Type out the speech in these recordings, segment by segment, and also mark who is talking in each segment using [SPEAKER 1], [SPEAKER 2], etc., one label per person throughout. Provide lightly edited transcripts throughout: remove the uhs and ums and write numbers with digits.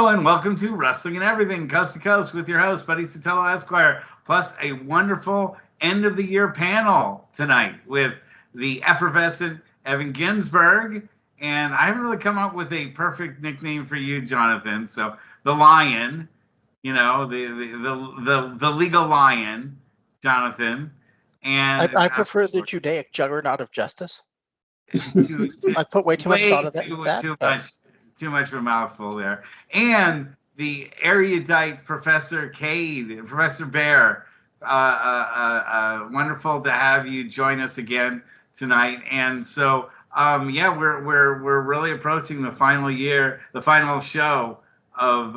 [SPEAKER 1] Hello and welcome to Wrestling and Everything, Coast to Coast with your host, Buddy Sotelo Esquire, plus a wonderful end of the year panel tonight with the effervescent Evan Ginsberg. And I haven't really come up with a perfect nickname for you, Jonathan. So the Lion, you know, the legal Lion, Jonathan. And
[SPEAKER 2] I prefer the Judaic juggernaut of justice.
[SPEAKER 1] I
[SPEAKER 2] put way too much thought into that.
[SPEAKER 1] Too much of a mouthful there. And the erudite Professor Cade, Professor Bear. Wonderful to have you join us again tonight. And so, we're really approaching the final show of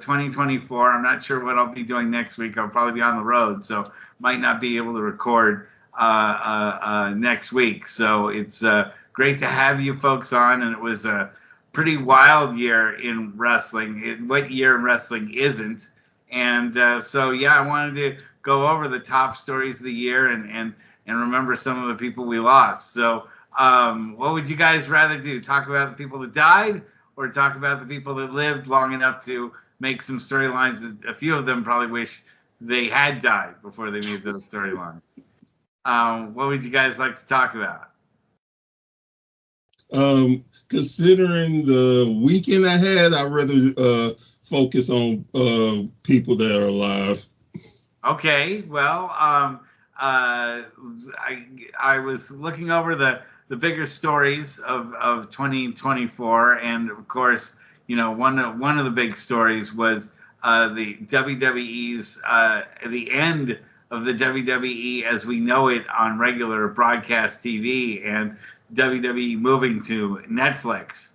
[SPEAKER 1] 2024. I'm not sure what I'll be doing next week. I'll probably be on the road, so might not be able to record next week. So it's great to have you folks on, and it was a pretty wild year in wrestling. What year in wrestling isn't? And I wanted to go over the top stories of the year and remember some of the people we lost. So what would you guys rather do? Talk about the people that died or talk about the people that lived long enough to make some storylines that a few of them probably wish they had died before they made those storylines? What would you guys like to talk about?
[SPEAKER 3] Considering the weekend I had, I'd rather focus on people that are alive.
[SPEAKER 1] Okay, well, I was looking over the bigger stories of 2024, and of course, you know, one of the big stories was the WWE's the end of the WWE as we know it on regular broadcast TV, and WWE moving to Netflix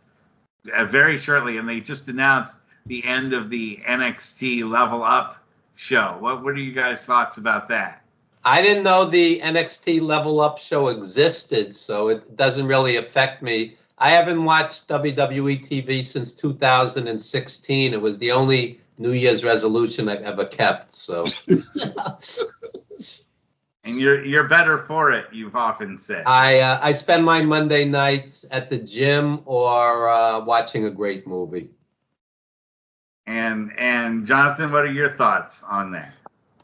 [SPEAKER 1] very shortly, and they just announced the end of the NXT Level Up show. What are you guys' thoughts about that?
[SPEAKER 4] I didn't know the NXT Level Up show existed, so it doesn't really affect me. I haven't watched WWE TV since 2016. It was the only New Year's resolution I've ever kept. So,
[SPEAKER 1] and you're better for it. You've often said.
[SPEAKER 4] I spend my Monday nights at the gym or watching a great movie.
[SPEAKER 1] And Jonathan, what are your thoughts on that?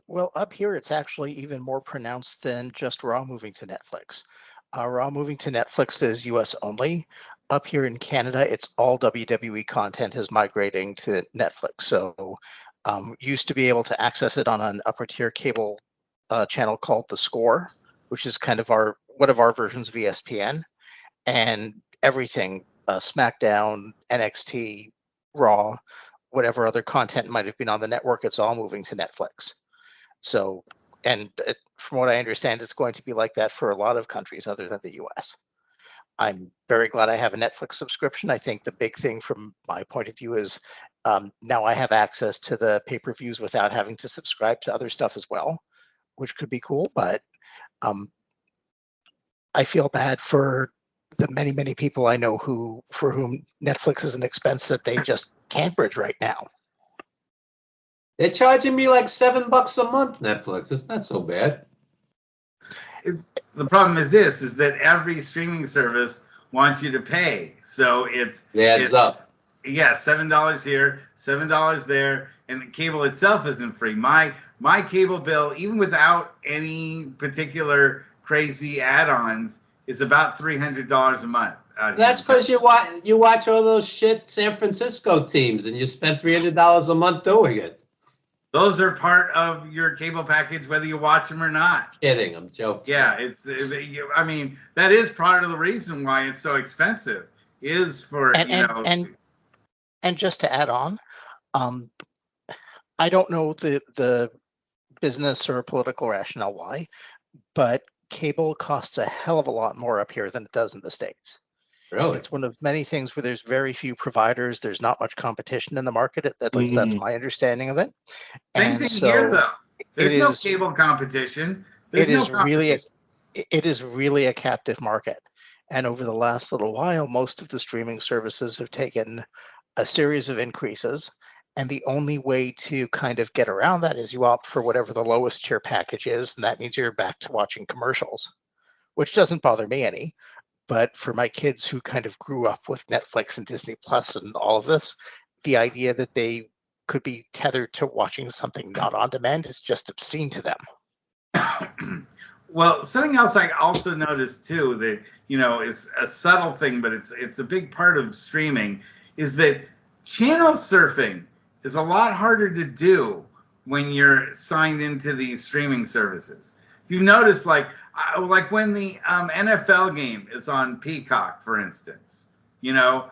[SPEAKER 2] Well, up here it's actually even more pronounced than just Raw moving to Netflix. Raw moving to Netflix is US only. Up here in Canada, it's all WWE content is migrating to Netflix. So used to be able to access it on an upper tier cable channel called The Score, which is kind of one of our versions of ESPN. And everything, SmackDown, NXT, Raw, whatever other content might have been on the network, it's all moving to Netflix. So, and from what I understand, it's going to be like that for a lot of countries other than the US. I'm very glad I have a Netflix subscription. I think the big thing from my point of view is now I have access to the pay-per-views without having to subscribe to other stuff as well, which could be cool. But I feel bad for the many, many people I know for whom Netflix is an expense that they just can't bridge right now.
[SPEAKER 4] They're charging me like $7 a month, Netflix. It's not so bad.
[SPEAKER 1] The problem is that every streaming service wants you to pay. So it's
[SPEAKER 4] up.
[SPEAKER 1] Yeah, $7 here, $7 there, and the cable itself isn't free. My cable bill, even without any particular crazy add-ons, is about $300 a month.
[SPEAKER 4] That's because you watch all those shit San Francisco teams, and you spend $300 a month doing it.
[SPEAKER 1] Those are part of your cable package, whether you watch them or not.
[SPEAKER 4] Kidding, I'm joking.
[SPEAKER 1] Yeah, I mean, that is part of the reason why it's so expensive. Is for
[SPEAKER 2] and just to add on, I don't know the business or political rationale why, but cable costs a hell of a lot more up here than it does in the States.
[SPEAKER 4] Really?
[SPEAKER 2] It's one of many things where there's very few providers. There's not much competition in the market. At least that's my understanding of it.
[SPEAKER 1] Same thing here, though. There's no cable competition. It
[SPEAKER 2] is really a captive market. And over the last little while, most of the streaming services have taken a series of increases. And the only way to kind of get around that is you opt for whatever the lowest tier package is. And that means you're back to watching commercials, which doesn't bother me any. But for my kids who kind of grew up with Netflix and Disney Plus and all of this, the idea that they could be tethered to watching something not on demand is just obscene to them.
[SPEAKER 1] Well, something else I also noticed too that, you know, is a subtle thing, but it's a big part of streaming, is that channel surfing is a lot harder to do when you're signed into these streaming services. You notice, like when the NFL game is on Peacock, for instance, you know,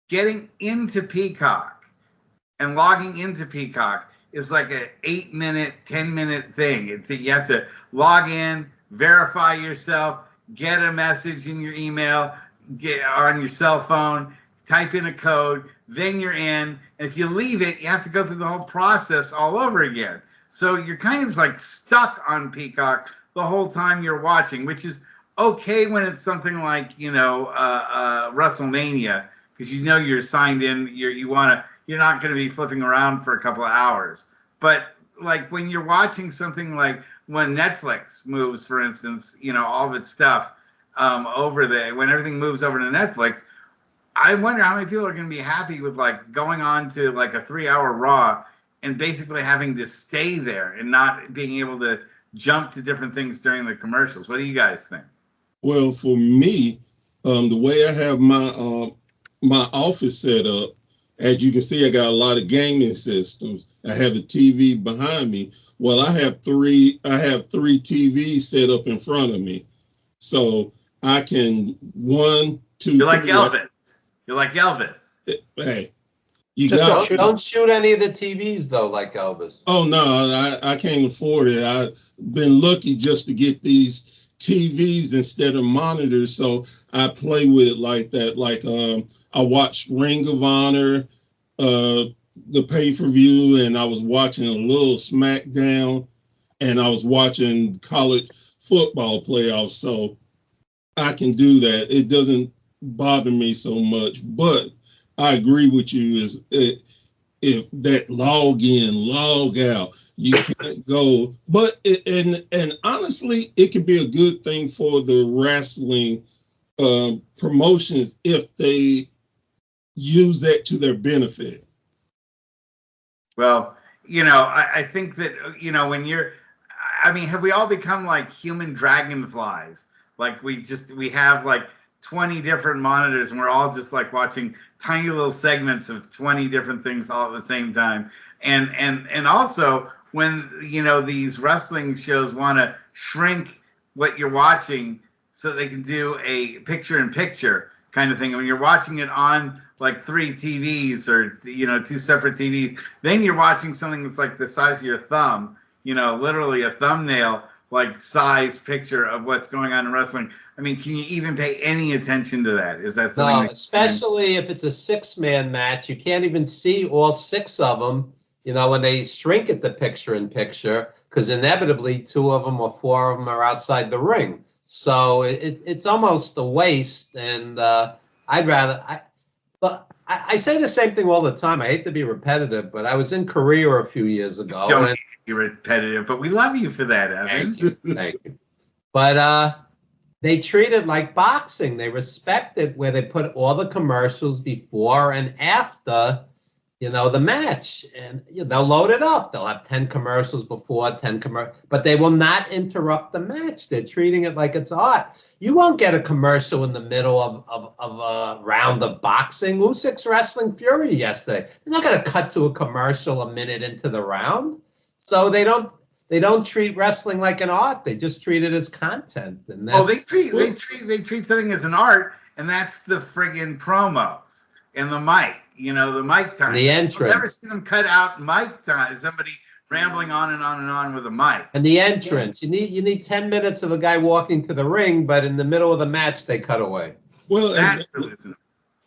[SPEAKER 1] getting into Peacock and logging into Peacock is like an 8-minute, 10-minute thing. You have to log in, verify yourself, get a message in your email, get on your cell phone, type in a code, then you're in. And if you leave it, you have to go through the whole process all over again. So you're kind of like stuck on Peacock the whole time you're watching, which is okay when it's something like, you know, WrestleMania, because you know you're signed in, you're not going to be flipping around for a couple of hours. But like when you're watching something like when Netflix moves, for instance, you know, all of its stuff over there, when everything moves over to Netflix, I wonder how many people are going to be happy with like going on to like a 3-hour Raw and basically having to stay there and not being able to jump to different things during the commercials. What do you guys think?
[SPEAKER 3] Well, for me, the way I have my office set up, as you can see, I got a lot of gaming systems. I have a TV behind me. Well, I have three TVs set up in front of me, so I can 1, 2.
[SPEAKER 1] You're like Elvis. You're like Elvis.
[SPEAKER 3] Hey,
[SPEAKER 4] don't shoot any of the TVs though, like Elvis.
[SPEAKER 3] Oh no, I can't afford it. I've been lucky just to get these TVs instead of monitors, so I play with it like that. Like I watched Ring of Honor, the pay-per-view, and I was watching a little SmackDown, and I was watching college football playoffs, so I can do that. It doesn't bother me so much, but I agree with you, if that log in, log out, you can't go. But and honestly, it could be a good thing for the wrestling promotions if they use that to their benefit.
[SPEAKER 1] Well, you know, I think that, you know, have we all become like human dragonflies? Like we have like 20 different monitors and we're all just like watching tiny little segments of 20 different things all at the same time. And also when, you know, these wrestling shows want to shrink what you're watching so they can do a picture-in-picture kind of thing. When you're watching it on like 3 TVs or, you know, 2 separate TVs, then you're watching something that's like the size of your thumb, you know, literally a thumbnail like size picture of what's going on in wrestling. I mean, can you even pay any attention to that? Is that something?
[SPEAKER 4] No, especially if it's a 6-man match, you can't even see all 6 of them. You know, when they shrink it to picture-in-picture, because inevitably 2 of them or 4 of them are outside the ring. So it's almost a waste. And I say the same thing all the time. I hate to be repetitive, but I was in Korea a few years ago.
[SPEAKER 1] Don't hate to be repetitive, but we love you for that, Evan.
[SPEAKER 4] Thank you. But they treat it like boxing. They respect it where they put all the commercials before and after, you know, the match. And they'll load it up. They'll have 10 commercials before, 10 commercials, but they will not interrupt the match. They're treating it like it's art. You won't get a commercial in the middle of a round of boxing. Usyk's wrestling Fury yesterday. They're not going to cut to a commercial a minute into the round. So they don't treat wrestling like an art. They just treat it as content. And that's,
[SPEAKER 1] they treat something as an art, and that's the friggin' promos and the mic. You know, the mic time.
[SPEAKER 4] The entrance.
[SPEAKER 1] I've never seen them cut out mic time. Somebody rambling on and on and on with a mic.
[SPEAKER 4] And the entrance. You need 10 minutes of a guy walking to the ring, but in the middle of the match they cut away.
[SPEAKER 3] Well,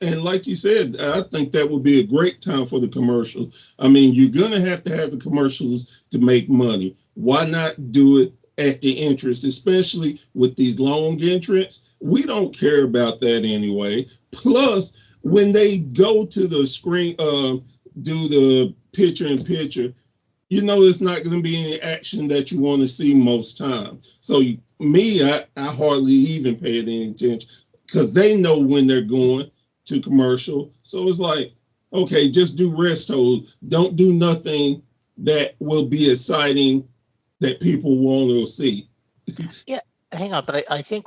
[SPEAKER 3] and like you said, I think that would be a great time for the commercials. I mean, you're gonna have to have the commercials to make money. Why not do it at the entrance, especially with these long entrants? We don't care about that anyway. Plus, when they go to the screen, do the picture-in-picture, you know it's not going to be any action that you want to see most times. So I hardly even pay any attention because they know when they're going to commercial. So it's like, okay, just do rest hold. Don't do nothing that will be exciting that people want to see.
[SPEAKER 2] Yeah, hang on, but I think,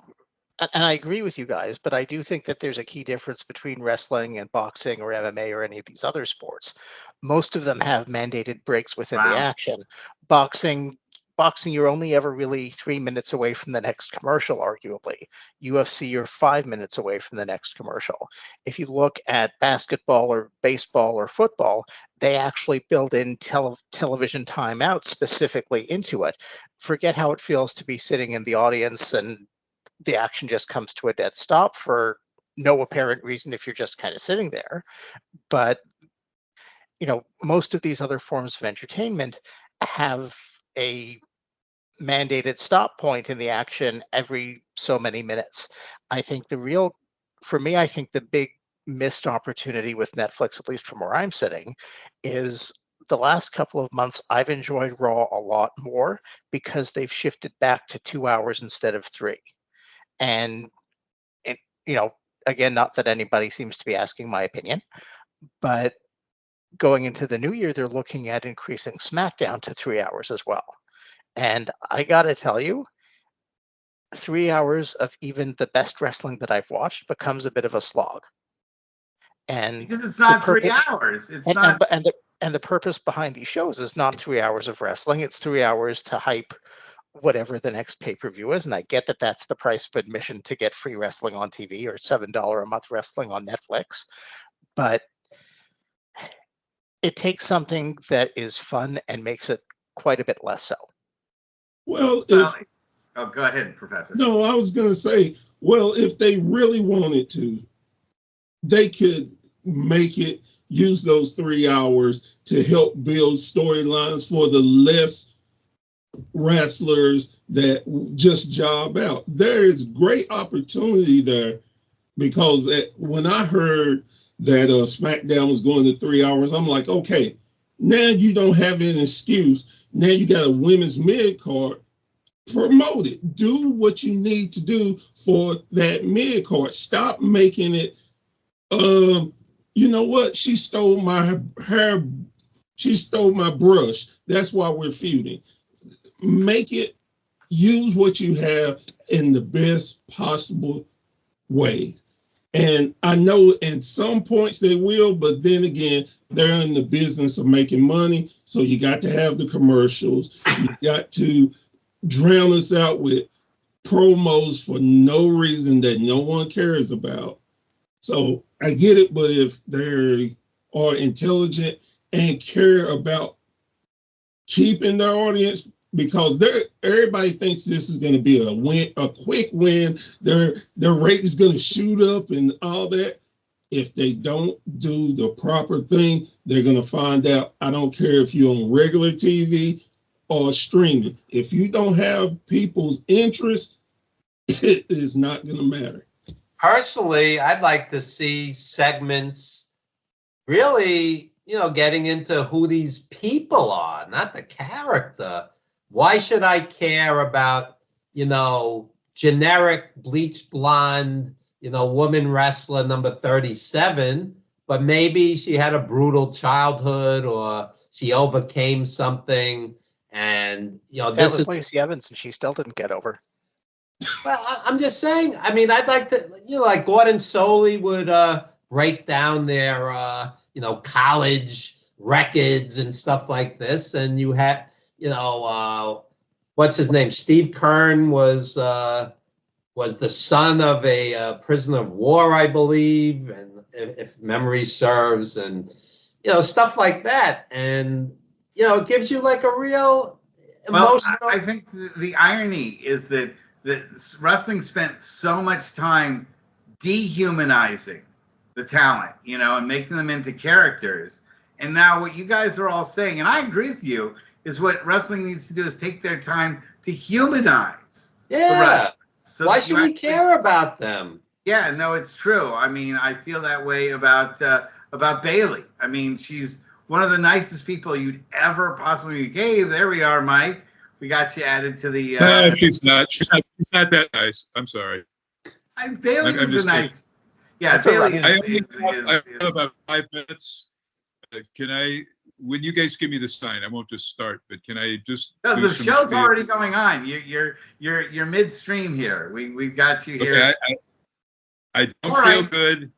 [SPEAKER 2] and I agree with you guys, but I do think that there's a key difference between wrestling and boxing or MMA or any of these other sports. Most of them have mandated breaks within the
[SPEAKER 1] Wow.
[SPEAKER 2] action. Boxing, you're only ever really 3 minutes away from the next commercial, arguably. UFC, you're 5 minutes away from the next commercial. If you look at basketball or baseball or football, they actually build in television timeouts specifically into it. Forget how it feels to be sitting in the audience and the action just comes to a dead stop for no apparent reason if you're just kind of sitting there. But, most of these other forms of entertainment have a mandated stop point in the action every so many minutes. I think for me, I think the big missed opportunity with Netflix, at least from where I'm sitting, is the last couple of months I've enjoyed Raw a lot more because they've shifted back to 2 hours instead of 3. And, it, again, not that anybody seems to be asking my opinion, but going into the new year, they're looking at increasing SmackDown to 3 hours as well. And I got to tell you, 3 hours of even the best wrestling that I've watched becomes a bit of a slog. And
[SPEAKER 1] because it's not 3 hours. It's not.
[SPEAKER 2] And the purpose behind these shows is not 3 hours of wrestling. It's 3 hours to hype whatever the next pay-per-view is. And I get that that's the price of admission to get free wrestling on TV or $7 a month wrestling on Netflix. But it takes something that is fun and makes it quite a bit less so.
[SPEAKER 3] Well,
[SPEAKER 1] go ahead, Professor.
[SPEAKER 3] No, I was going to say, well, if they really wanted to, they could use those 3 hours to help build storylines for the less wrestlers that just job out. There is great opportunity there, because when I heard that SmackDown was going to 3 hours, I'm like, okay, now you don't have an excuse. Now you got a women's mid card. Promote it. Do what you need to do for that mid card. Stop making it. You know what? She stole my hair. She stole my brush. That's why we're feuding. Make it. Use what you have in the best possible way. And I know at some points they will, but then again, they're in the business of making money. So you got to have the commercials. You got to drown us out with promos for no reason that no one cares about. So I get it, but if they are intelligent and care about keeping their audience, because everybody thinks this is going to be a quick win, their rate is going to shoot up and all that. If they don't do the proper thing, they're going to find out. I don't care if you're on regular TV or streaming. If you don't have people's interest, it is not going to matter.
[SPEAKER 4] Personally, I'd like to see segments really, getting into who these people are, not the character. Why should I care about, generic bleach blonde, woman wrestler number 37, but maybe she had a brutal childhood or she overcame something. And,
[SPEAKER 2] this is Lacey Evans, and she still didn't get over.
[SPEAKER 4] Well, I'm just saying, I'd like to, like Gordon Soley would break down their, college records and stuff like this. And you had, what's his name? Steve Kern was the son of a prisoner of war, I believe, and if memory serves, and, stuff like that. And, it gives you like a real emotional.
[SPEAKER 1] Well, I think the irony is that wrestling spent so much time dehumanizing the talent, and making them into characters. And now what you guys are all saying, and I agree with you, is what wrestling needs to do is take their time to humanize the wrestlers. So
[SPEAKER 4] why should we care about them?
[SPEAKER 1] Yeah, no, it's true. I feel that way about Bayley. She's one of the nicest people you'd ever possibly meet. Hey, there we are, Mike. We got you added to the.
[SPEAKER 5] No, she's not. She's not that nice. I'm sorry.
[SPEAKER 1] Bayley is a nice. Yeah, Bayley
[SPEAKER 5] I only have about 5 minutes, can I, when you guys give me the sign, I won't just start, but can I just?
[SPEAKER 1] No,
[SPEAKER 5] do
[SPEAKER 1] the
[SPEAKER 5] some
[SPEAKER 1] show's
[SPEAKER 5] spiel?
[SPEAKER 1] already going on. You're midstream here. We've got you here.
[SPEAKER 5] Okay, I don't
[SPEAKER 1] All
[SPEAKER 5] feel
[SPEAKER 1] right.
[SPEAKER 5] good.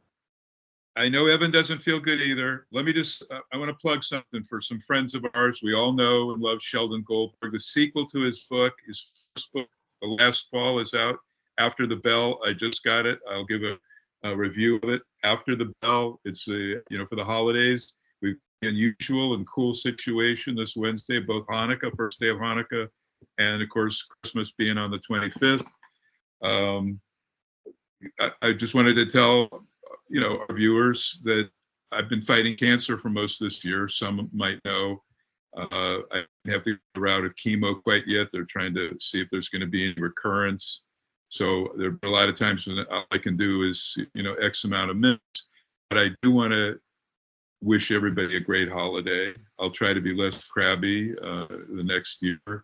[SPEAKER 5] I know Evan doesn't feel good either. Let me just, I want to plug something for some friends of ours. We all know and love Sheldon Goldberg. The sequel to his book, his first book, The Last Fall, is out. After the Bell, I just got it. I'll give a review of it. After the Bell, it's for the holidays. We've an unusual and cool situation this Wednesday, both Hanukkah, first day of Hanukkah, and of course Christmas being on the 25th. I just wanted to tell our viewers that I've been fighting cancer for most of this year. Some might know I don't have the route of chemo quite yet. They're trying to see if there's going to be any recurrence. So there are a lot of times when all I can do is X amount of minutes. But I do want to wish everybody a great holiday. I'll try to be less crabby the next year.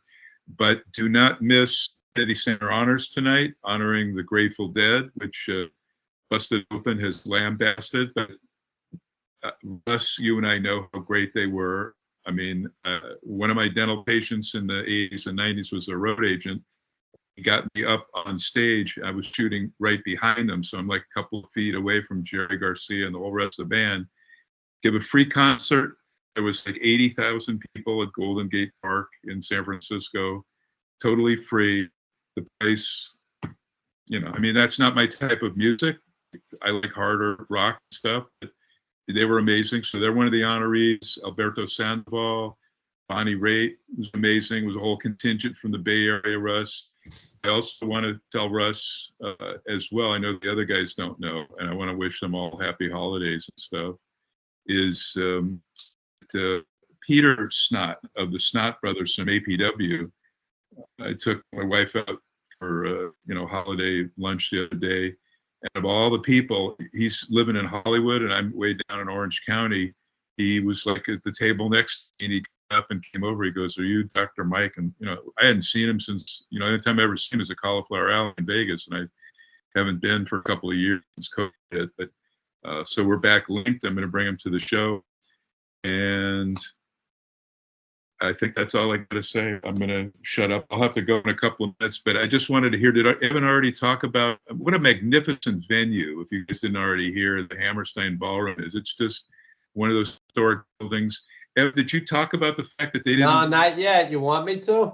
[SPEAKER 5] But do not miss Kennedy Center Honors tonight, honoring the Grateful Dead, which Busted Open has lambasted. But Russ, you and I know how great they were. I mean, one of my dental patients in the 80s and 90s was a road agent. He got me up on stage. I was shooting right behind them, so I'm like a couple of feet away from Jerry Garcia and the whole rest of the band. Give a free concert. There was like 80,000 people at Golden Gate Park in San Francisco, totally free. The place, I mean, that's not my type of music. I like harder rock stuff, but they were amazing. So they're one of the honorees. Alberto Sandoval, Bonnie Raitt was amazing. It was a whole contingent from the Bay Area, Russ. I also want to tell Russ as well, I know the other guys don't know, and I want to wish them all happy holidays and stuff, is Peter Snott of the Snott Brothers from APW. I took my wife out for holiday lunch the other day, and of all the people, he's living in Hollywood and I'm way down in Orange County. He was like at the table next to me, and he got up and came over. He goes, "Are you Dr. Mike?" And I hadn't seen him since the only time I ever seen him was at Cauliflower Alley in Vegas, and I haven't been for a couple of years since COVID. But so we're back linked. I'm going to bring him to the show, and I think that's all I got to say. I'm going to shut up. I'll have to go in a couple of minutes, but I just wanted to hear, did Evan already talk about what a magnificent venue, if you guys didn't already hear, the Hammerstein Ballroom is. It's just one of those historic buildings. Evan, did you talk about the fact that they didn't?
[SPEAKER 4] No, not yet. You want me to?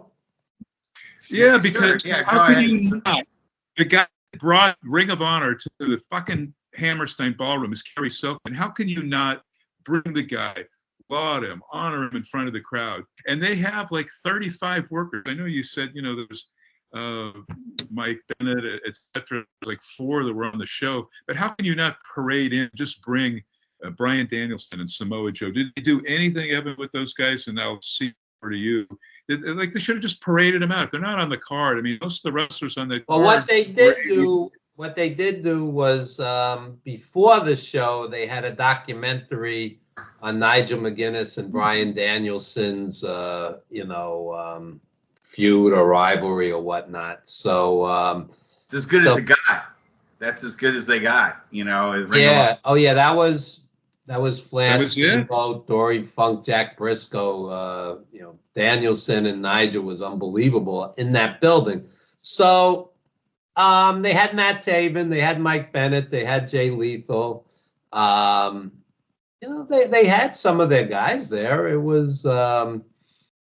[SPEAKER 5] Yeah, because
[SPEAKER 1] Sure. Yeah,
[SPEAKER 5] how
[SPEAKER 1] go
[SPEAKER 5] can
[SPEAKER 1] ahead.
[SPEAKER 5] you not? The guy brought Ring of Honor to the fucking Hammerstein Ballroom is Kerry Silkman. How can you not bring the guy, laud him, honor him in front of the crowd? And they have like 35 workers. I know you said, there's Mike Bennett, etc. Like 4 that were on the show. But how can you not parade in, just bring Bryan Danielson and Samoa Joe? Did they do anything, Evan, with those guys? And I'll see over to you. Like they should have just paraded them out. They're not on the card. I mean, most of the wrestlers on the
[SPEAKER 4] Well,
[SPEAKER 5] card.
[SPEAKER 4] what they did do was before the show, they had a documentary on Nigel McGuinness and Bryan Danielson's, feud or rivalry or whatnot. So
[SPEAKER 1] It's as good as it got. That's as good as they got.
[SPEAKER 4] yeah. Oh yeah, that was Flash,
[SPEAKER 5] was it?
[SPEAKER 4] Steamboat, Dory Funk, Jack Briscoe. Danielson and Nigel was unbelievable in that building. So they had Matt Taven, they had Mike Bennett, they had Jay Lethal. They had some of their guys there. It was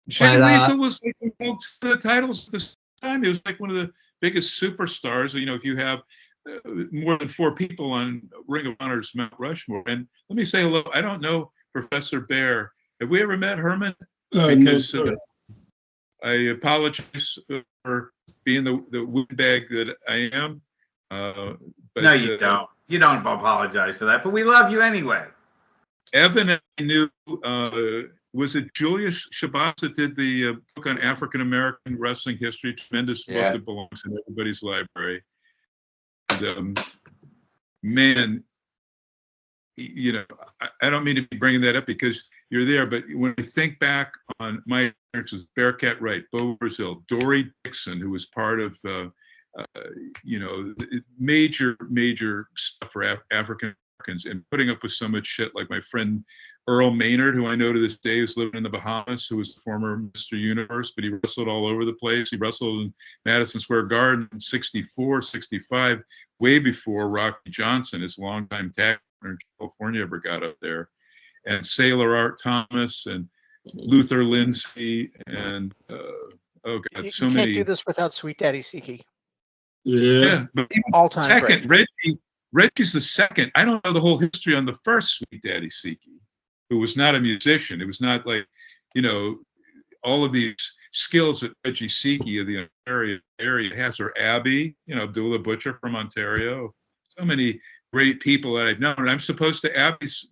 [SPEAKER 5] Jay Lethal was like held to the titles at this time. He was like one of the biggest superstars. If you have more than 4 people on Ring of Honor's Mount Rushmore. And let me say hello. I don't know Professor Bear. Have we ever met, Herman?
[SPEAKER 3] No, sir.
[SPEAKER 5] I apologize for being the windbag that I am. But,
[SPEAKER 1] No, you don't. You don't apologize for that, but we love you anyway.
[SPEAKER 5] Evan, I knew, was it Julius Shabazz that did the book on African American wrestling history? Tremendous book that belongs in everybody's library. And, man, I don't mean to be bringing that up because you're there, but when I think back on my experiences, Bearcat Wright, Bo Brazil, Dory Dixon, who was part of, major stuff for African Americans, and putting up with so much shit, like my friend Earl Maynard, who I know to this day is living in the Bahamas, who was the former Mr. Universe, but he wrestled all over the place. He wrestled in Madison Square Garden in 64, 65, way before Rocky Johnson, his longtime tag partner in California, ever got up there. And Sailor Art Thomas and Luther Lindsay and oh God, so many.
[SPEAKER 2] You can't do this without Sweet Daddy Siki.
[SPEAKER 3] Yeah.
[SPEAKER 5] But he was
[SPEAKER 2] All-time
[SPEAKER 5] second. Reggie's the second. I don't know the whole history on the first Sweet Daddy Siki, who was not a musician. It was not like, you know, all of these skills that Reggie Siki of the area has, or Abby, you know, Abdullah Butcher from Ontario. So many great people that I've known. And I'm supposed to, Abby's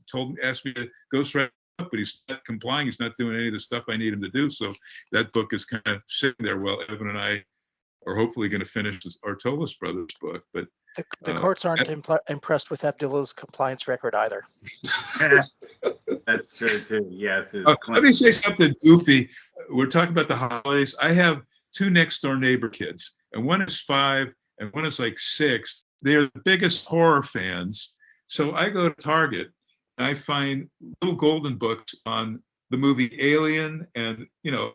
[SPEAKER 5] asked me to ghostwrite, but he's not complying. He's not doing any of the stuff I need him to do. So that book is kind of sitting there while Evan and I are hopefully going to finish this Artolis Brothers book. But
[SPEAKER 2] the courts aren't impressed with Abdullah's compliance record either.
[SPEAKER 1] That's true too. Yes.
[SPEAKER 5] Let me say something goofy. We're talking about the holidays. I have two next door neighbor kids, and one is 5 and one is like 6. They're the biggest horror fans. So I go to Target and I find little golden books on the movie Alien and, you know,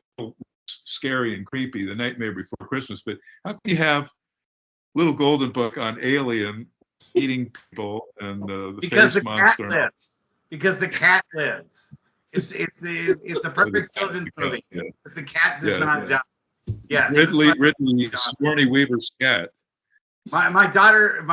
[SPEAKER 5] scary and creepy, The Nightmare Before Christmas. But how can you have little golden book on Alien eating people and the
[SPEAKER 1] because
[SPEAKER 5] face
[SPEAKER 1] the
[SPEAKER 5] monster?
[SPEAKER 1] Cat lives. Because the cat lives. It's a perfect children's movie. Because the cat does not die. Yes.
[SPEAKER 5] Ridley Sigourney Weaver's cat.
[SPEAKER 1] My daughter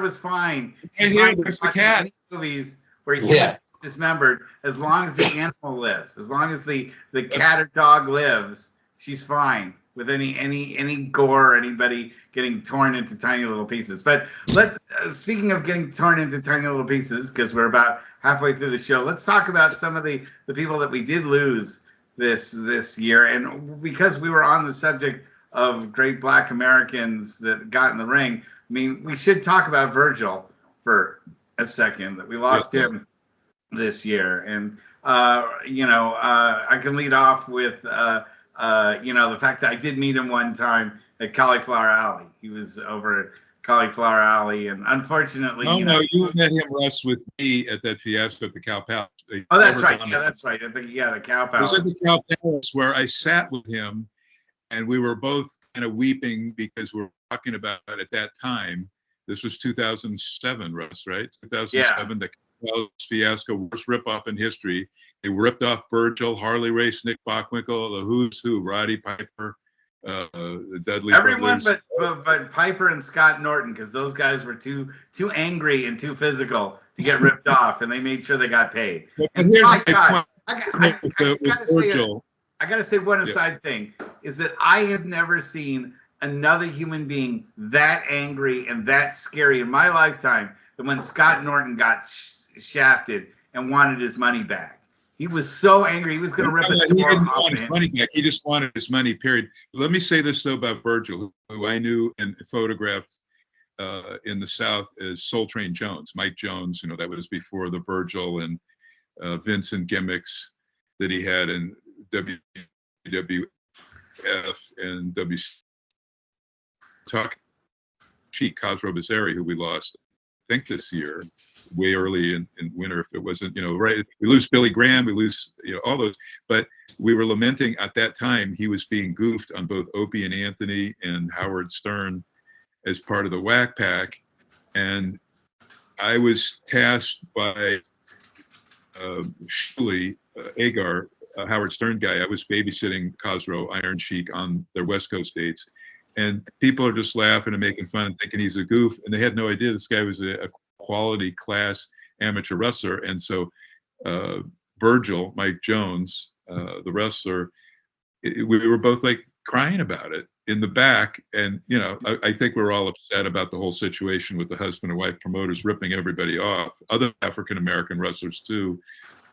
[SPEAKER 1] was fine. She's fine watching any movies where he gets dismembered, as long as the animal lives, as long as the cat or dog lives, she's fine with any gore or anybody getting torn into tiny little pieces. But let's speaking of getting torn into tiny little pieces, because we're about halfway through the show, let's talk about some of the people that we did lose this year. And because we were on the subject of great Black Americans that got in the ring, I mean, we should talk about Virgil for a second, that we lost him this year. And I can lead off with the fact that I did meet him one time at Cauliflower Alley. He was over at Cauliflower Alley, and unfortunately,
[SPEAKER 5] you met him, Russ, with me at that fiasco at the Cow Palace.
[SPEAKER 1] Oh, that's right. Yeah, that's right. The Cow Palace.
[SPEAKER 5] It was at the Cow Palace where I sat with him, and we were both kind of weeping because we were talking about at that time. This was 2007, Russ, right? 2007, the Cow Palace fiasco, worst ripoff in history. They ripped off Virgil, Harley Race, Nick Bockwinkel, the who's who, Roddy Piper, the Dudley
[SPEAKER 1] everyone
[SPEAKER 5] brothers.
[SPEAKER 1] but Piper and Scott Norton, because those guys were too angry and too physical to get ripped off, and they made sure they got paid.
[SPEAKER 5] But here's my
[SPEAKER 1] God,
[SPEAKER 5] point.
[SPEAKER 1] I gotta say one aside thing is that I have never seen another human being that angry and that scary in my lifetime than when Scott Norton got shafted and wanted his money back. He was so angry. He was going to rip a door off his
[SPEAKER 5] money back. He just wanted his money, period. Let me say this, though, about Virgil, who I knew and photographed in the South as Soul Train Jones, Mike Jones. That was before the Virgil and Vincent gimmicks that he had in WWF and talk Cheek, Cosro Bizzari, who we lost, I think this year, way early in winter, if it wasn't, right. We lose Billy Graham, we lose, all those, but we were lamenting at that time he was being goofed on both Opie and Anthony and Howard Stern as part of the Whack Pack. And I was tasked by Shuley Agar, a Howard Stern guy. I was babysitting Cosro, Iron Sheik on their West Coast dates. And people are just laughing and making fun and thinking he's a goof. And they had no idea this guy was a quality class amateur wrestler. And so Virgil, Mike Jones, the wrestler, we were both like crying about it in the back. And, I think we're all upset about the whole situation with the husband and wife promoters ripping everybody off. Other African-American wrestlers too,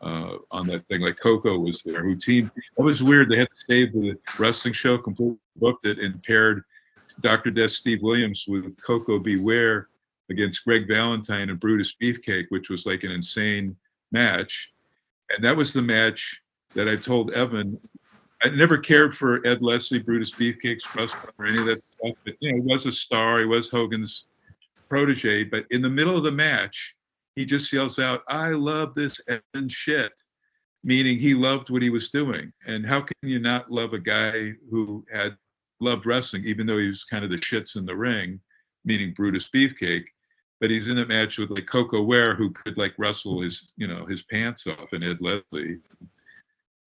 [SPEAKER 5] on that thing, like Coco was there, who teamed. It was weird. They had to save the wrestling show, completely booked it, and paired Dr. Death Steve Williams with Coco Beware against Greg Valentine and Brutus Beefcake, which was like an insane match. And that was the match that I told Evan. I never cared for Ed Leslie, Brutus Beefcake's trust or any of that stuff, but he was a star. He was Hogan's protege. But in the middle of the match, he just yells out, "I love this effing shit," meaning he loved what he was doing. And how can you not love a guy who had loved wrestling, even though he was kind of the shits in the ring, meaning Brutus Beefcake? But he's in a match with like Coco Ware, who could like wrestle his, his pants off, and Ed Leslie.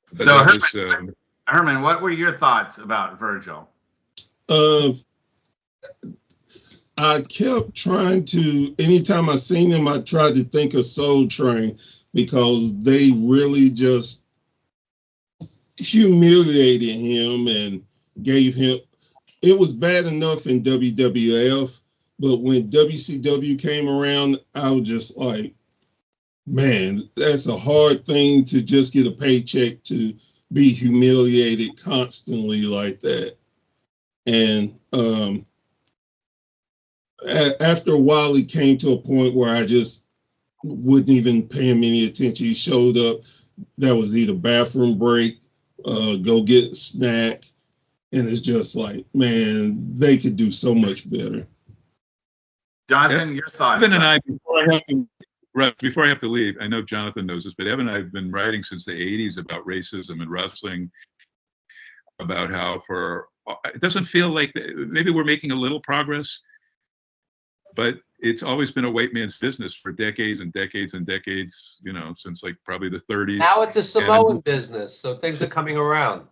[SPEAKER 5] But
[SPEAKER 1] So
[SPEAKER 5] that
[SPEAKER 1] Herman, what were your thoughts about Virgil?
[SPEAKER 3] I kept trying to, anytime I seen him, I tried to think of Soul Train, because they really just humiliated him and gave him, it was bad enough in WWF, but when WCW came around, I was just like, man, that's a hard thing to just get a paycheck to be humiliated constantly like that. And after a while, he came to a point where I just wouldn't even pay him any attention. He showed up, that was either bathroom break, go get a snack, and it's just like, man, they could do so much better.
[SPEAKER 1] Jonathan, your thoughts?
[SPEAKER 5] Evan and I, before I have to leave, I know Jonathan knows this, but Evan and I have been writing since the 80s about racism and wrestling, about how it doesn't feel like, maybe we're making a little progress, but it's always been a white man's business for decades and decades and decades, since like probably the 30s.
[SPEAKER 4] Now it's a Samoan business, so things are coming around.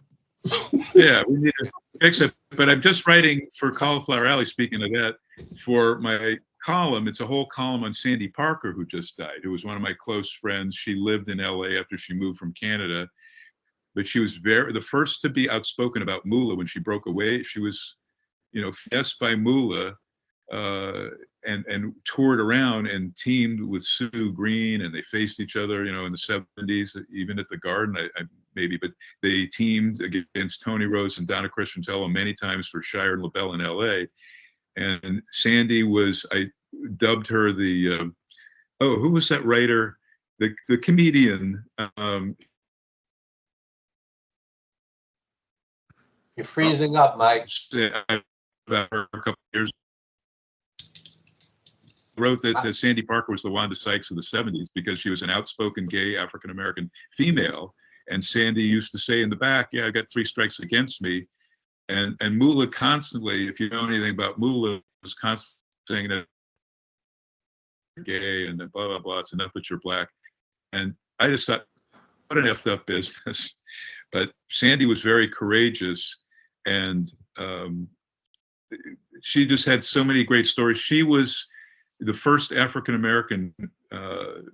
[SPEAKER 5] Yeah, we need to fix it. But I'm just writing for Cauliflower Alley, speaking of that, for my column. It's a whole column on Sandy Parker, who just died, who was one of my close friends. She lived in LA after she moved from Canada, but she was the first to be outspoken about Moolah when she broke away. She was, finessed by Moolah, and toured around and teamed with Sue Green, and they faced each other, in the 70s, even at the Garden, maybe, but they teamed against Tony Rose and Donna Crescentello many times for Shire and LaBelle in LA. And Sandy I dubbed her the, who was that writer? The comedian.
[SPEAKER 4] You're freezing up, Mike.
[SPEAKER 5] About her a couple of years. Wrote that Sandy Parker was the Wanda Sykes of the 70s because she was an outspoken gay African-American female. And Sandy used to say in the back, "Yeah, I got 3 strikes against me." And Moolah constantly, if you know anything about Moolah, was constantly saying that gay and blah, blah, blah, it's enough that you're black. And I just thought, what an effed up business. But Sandy was very courageous, and she just had so many great stories. She was the first African-American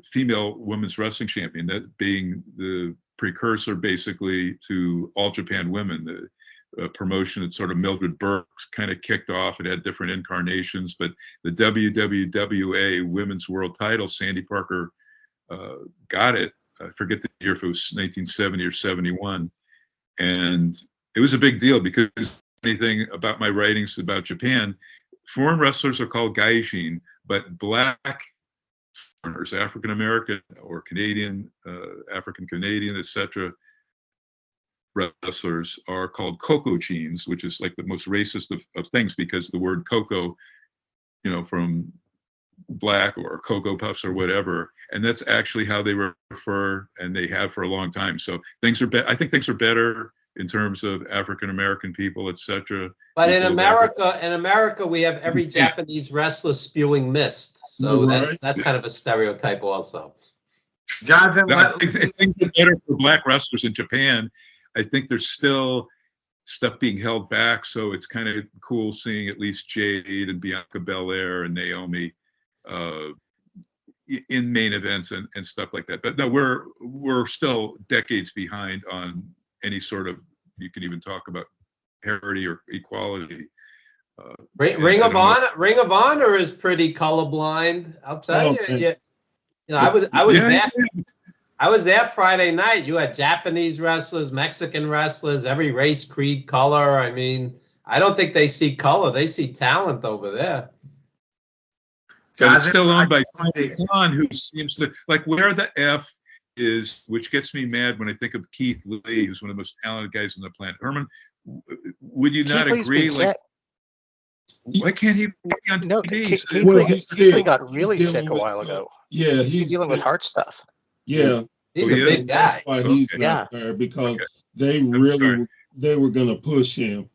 [SPEAKER 5] female women's wrestling champion, that being the precursor basically to All Japan Women, the promotion that sort of Mildred Burke kind of kicked off. It had different incarnations, but the WWWA Women's World Title, Sandy Parker got it. I forget the year, if it was 1970 or 71. And it was a big deal because anything about my writings about Japan, foreign wrestlers are called gaijin, but black foreigners, African American or Canadian, African Canadian, etc., wrestlers are called Koko-chins, which is like the most racist of things, because the word Coco, from black or Cocoa Puffs or whatever, and that's actually how they refer, and they have for a long time. So things are I think things are better in terms of African American people, etc.
[SPEAKER 4] But in America, we have every Japanese wrestler spewing mist. So that's kind of a stereotype also.
[SPEAKER 1] Jonathan,
[SPEAKER 5] I think things are better for black wrestlers in Japan. I think there's still stuff being held back, so it's kind of cool seeing at least Jade and Bianca Belair and Naomi in main events and stuff like that. But no, we're still decades behind on any sort of, you can even talk about parity or equality.
[SPEAKER 4] Ring of Honor is pretty colorblind. I'll tell you. I was there Friday night. You had Japanese wrestlers, Mexican wrestlers, every race, creed, color. I mean, I don't think they see color. They see talent over there.
[SPEAKER 5] But it's still owned by Tony Khan, who seems to, like, where the F is, which gets me mad when I think of Keith Lee, who's one of the most talented guys on the planet. Herman, would you not agree? Why can't he be on
[SPEAKER 2] No,
[SPEAKER 5] TV?
[SPEAKER 3] Well, he's
[SPEAKER 2] Keithley
[SPEAKER 3] sick.
[SPEAKER 2] got
[SPEAKER 3] He's
[SPEAKER 2] really sick
[SPEAKER 3] dealing
[SPEAKER 2] a
[SPEAKER 3] with
[SPEAKER 2] while
[SPEAKER 3] some-
[SPEAKER 2] ago.
[SPEAKER 3] Yeah,
[SPEAKER 2] He's been dealing with heart stuff.
[SPEAKER 3] Yeah,
[SPEAKER 4] He's
[SPEAKER 5] Oh,
[SPEAKER 4] a
[SPEAKER 5] he
[SPEAKER 4] big
[SPEAKER 5] is?
[SPEAKER 4] guy.
[SPEAKER 3] that's why he's
[SPEAKER 2] Yeah.
[SPEAKER 3] not there, because
[SPEAKER 5] Okay.
[SPEAKER 3] they
[SPEAKER 5] I'm
[SPEAKER 3] really
[SPEAKER 5] sorry.
[SPEAKER 3] they were gonna push him.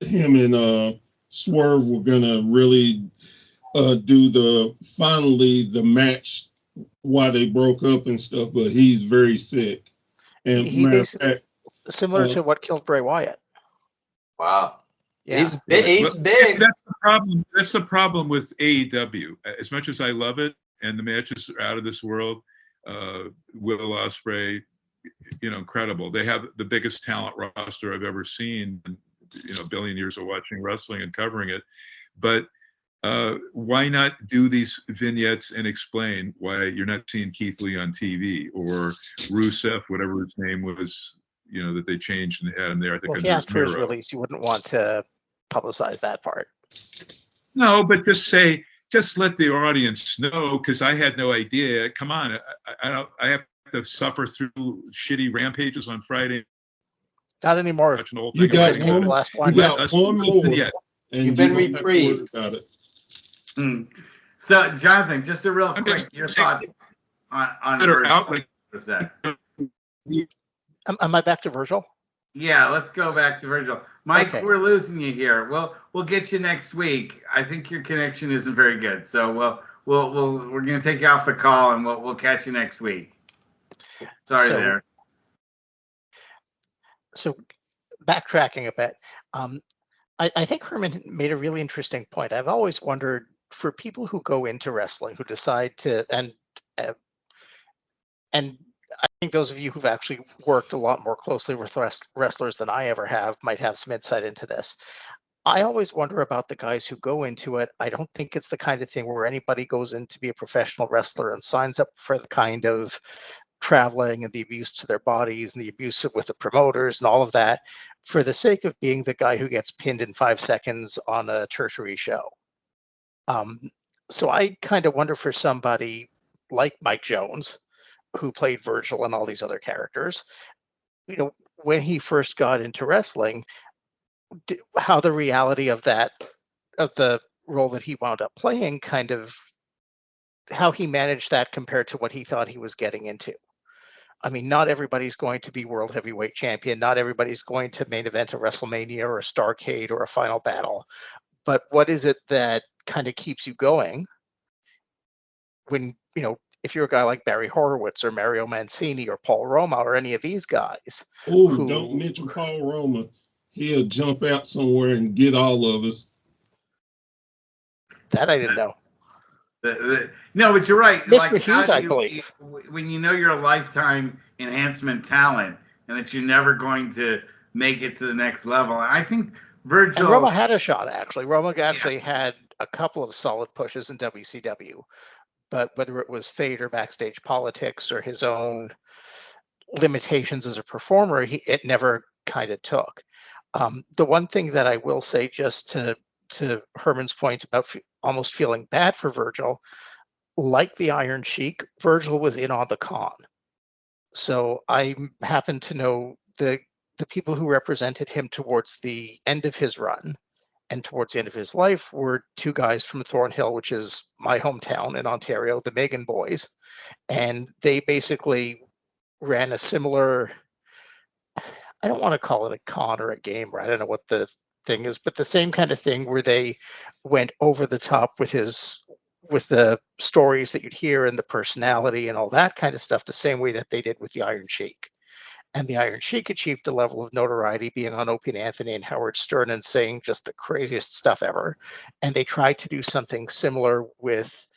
[SPEAKER 3] Him and Swerve were gonna really do the match why they broke up and stuff, but he's very sick. And
[SPEAKER 2] He
[SPEAKER 3] matter of
[SPEAKER 2] basically
[SPEAKER 3] fact,
[SPEAKER 2] similar
[SPEAKER 3] uh,
[SPEAKER 2] to what killed Bray Wyatt.
[SPEAKER 4] Wow.
[SPEAKER 2] Yeah.
[SPEAKER 4] He's big. He's
[SPEAKER 5] Well,
[SPEAKER 4] big.
[SPEAKER 5] That's the problem. That's the problem with AEW. As much as I love it, and the matches are out of this world, Will Ospreay, incredible. They have the biggest talent roster I've ever seen. A billion years of watching wrestling and covering it, but why not do these vignettes and explain why you're not seeing Keith Lee on TV or Rusev, whatever his name was, that they changed and had him there. I think
[SPEAKER 2] Well,
[SPEAKER 5] under
[SPEAKER 2] after his
[SPEAKER 5] Miro.
[SPEAKER 2] release, you wouldn't want to publicize that part.
[SPEAKER 5] No, but just let the audience know, because I had no idea. Come on, I have to suffer through shitty rampages on Friday.
[SPEAKER 2] Not anymore.
[SPEAKER 5] Watching the whole
[SPEAKER 3] You
[SPEAKER 5] thing.
[SPEAKER 3] got
[SPEAKER 2] Take the
[SPEAKER 3] one-
[SPEAKER 2] last
[SPEAKER 3] you
[SPEAKER 2] one.
[SPEAKER 3] got
[SPEAKER 5] Us-
[SPEAKER 3] one more,
[SPEAKER 5] Yeah.
[SPEAKER 3] and
[SPEAKER 4] You've been
[SPEAKER 3] you don't have to worry
[SPEAKER 4] reprieved.
[SPEAKER 3] about it.
[SPEAKER 1] So, Jonathan, just a real
[SPEAKER 5] I'm
[SPEAKER 1] quick,
[SPEAKER 5] just
[SPEAKER 1] your
[SPEAKER 5] saying-
[SPEAKER 1] thoughts on
[SPEAKER 5] That are
[SPEAKER 1] Virgil
[SPEAKER 5] out like
[SPEAKER 1] for a sec.
[SPEAKER 2] Am I back to Virgil?
[SPEAKER 1] Yeah, let's go back to Virgil. Mike,
[SPEAKER 2] Okay.
[SPEAKER 1] we're losing you here. We'll get you next week. I think your connection isn't very good, so we're gonna take you off the call and we'll catch you next week. Sorry
[SPEAKER 2] So-
[SPEAKER 1] there.
[SPEAKER 2] So backtracking a bit, I think Herman made a really interesting point. I've always wondered, for people who go into wrestling, who decide to, and I think those of you who've actually worked a lot more closely with wrestlers than I ever have might have some insight into this. I always wonder about the guys who go into it. I don't think it's the kind of thing where anybody goes in to be a professional wrestler and signs up for the kind of traveling and the abuse to their bodies and the abuse with the promoters and all of that for the sake of being the guy who gets pinned in 5 seconds on a tertiary show. So I kind of wonder, for somebody like Mike Jones, who played Virgil and all these other characters, when he first got into wrestling, how the reality of the role that he wound up playing, kind of how he managed that compared to what he thought he was getting into. I mean, not everybody's going to be world heavyweight champion. Not everybody's going to main event a WrestleMania or a Starrcade or a Final Battle. But what is it that kind of keeps you going when, if you're a guy like Barry Horowitz or Mario Mancini or Paul Roma or any of these guys?
[SPEAKER 3] Oh, don't mention Paul Roma. He'll jump out somewhere and get all of us.
[SPEAKER 2] That I didn't know.
[SPEAKER 1] No, but you're right.
[SPEAKER 2] Mr.
[SPEAKER 1] Like,
[SPEAKER 2] Hughes,
[SPEAKER 1] how
[SPEAKER 2] I
[SPEAKER 1] do
[SPEAKER 2] believe.
[SPEAKER 1] when you know you're a lifetime enhancement talent and that you're never going to make it to the next level. And I think Virgil.
[SPEAKER 2] And Roma had a shot, actually. Roma actually had a couple of solid pushes in WCW. But whether it was fate or backstage politics or his own limitations as a performer, it never kind of took. The one thing that I will say, just to Herman's point about almost feeling bad for Virgil, like the Iron Sheik, Virgil was in on the con. So I happen to know the people who represented him towards the end of his run and towards the end of his life were two guys from Thornhill, which is my hometown in Ontario, the Megan Boys. And they basically ran a similar, I don't want to call it a con or a game, or I don't know what the thing is, but the same kind of thing where they went over the top with the stories that you'd hear and the personality and all that kind of stuff, the same way that they did with the Iron Sheik. And the Iron Sheik achieved a level of notoriety being on Opie and Anthony and Howard Stern and saying just the craziest stuff ever. And they tried to do something similar with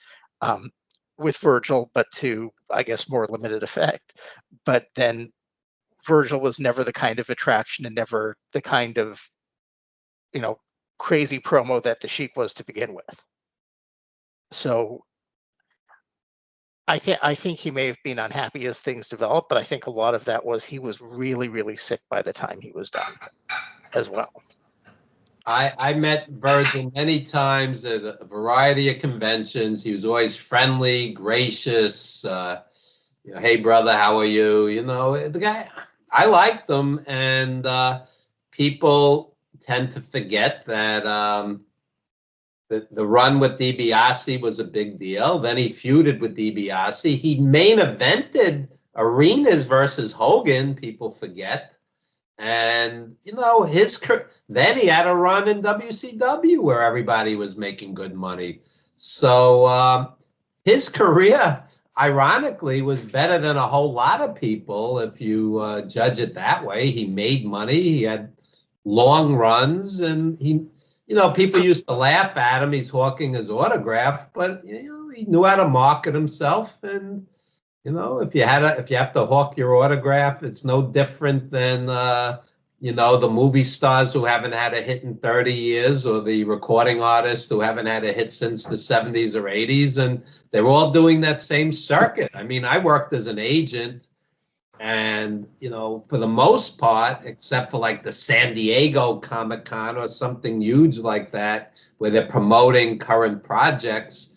[SPEAKER 2] Virgil, but to, I guess, more limited effect. But then Virgil was never the kind of attraction and never the kind of, crazy promo that the Sheik was to begin with. So I think he may have been unhappy as things developed, but I think a lot of that was he was really, really sick by the time he was done as well.
[SPEAKER 4] I met Virgil many times at a variety of conventions. He was always friendly, gracious. Hey, brother, how are you? The guy, I liked him. And people tend to forget that The run with DiBiase was a big deal. Then he feuded with DiBiase. He main evented Arenas versus Hogan, people forget. And, you know, then he had a run in WCW where everybody was making good money. So his career, ironically, was better than a whole lot of people if you judge it that way. He made money. He had long runs, and people used to laugh at him. He's hawking his autograph, but he knew how to market himself. And if you have to hawk your autograph, it's no different than the movie stars who haven't had a hit in 30 years, or the recording artists who haven't had a hit since the 70s or 80s, and they're all doing that same circuit. I mean, I worked as an agent. And, for the most part, except for like the San Diego Comic-Con or something huge like that, where they're promoting current projects,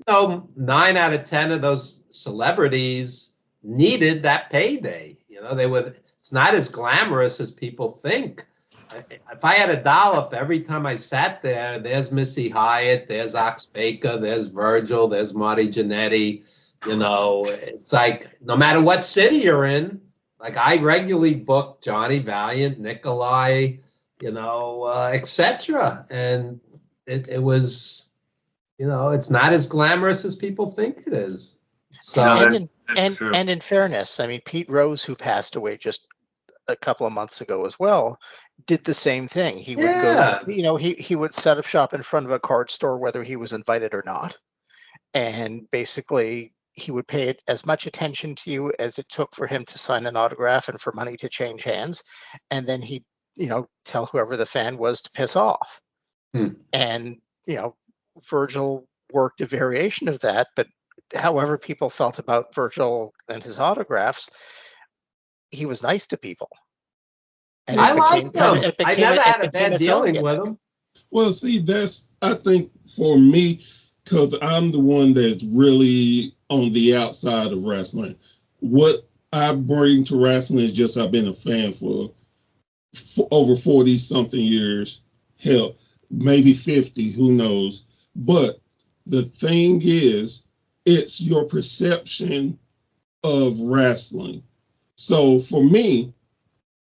[SPEAKER 4] 9 out of 10 of those celebrities needed that payday. It's not as glamorous as people think. If I had $1 for every time I sat there's Missy Hyatt, there's Ox Baker, there's Virgil, there's Marty Jannetty. It's like no matter what city you're in, like I regularly book Johnny Valiant, Nikolai, etc. And it was, it's not as glamorous as people think it is. So
[SPEAKER 2] and in fairness, I mean, Pete Rose, who passed away just a couple of months ago as well, did the same thing. He would go, he would set up shop in front of a card store, whether he was invited or not, and basically he would pay as much attention to you as it took for him to sign an autograph and for money to change hands. And then he'd, tell whoever the fan was to piss off. And, Virgil worked a variation of that, but however people felt about Virgil and his autographs, he was nice to people. And
[SPEAKER 4] I liked him. I never had a bad dealing with him.
[SPEAKER 3] Well, see, that's, I think for me, because I'm the one that's really on the outside of wrestling. What I bring to wrestling is just I've been a fan for over 40 something years. Hell, maybe 50, who knows. But the thing is, it's your perception of wrestling. So for me,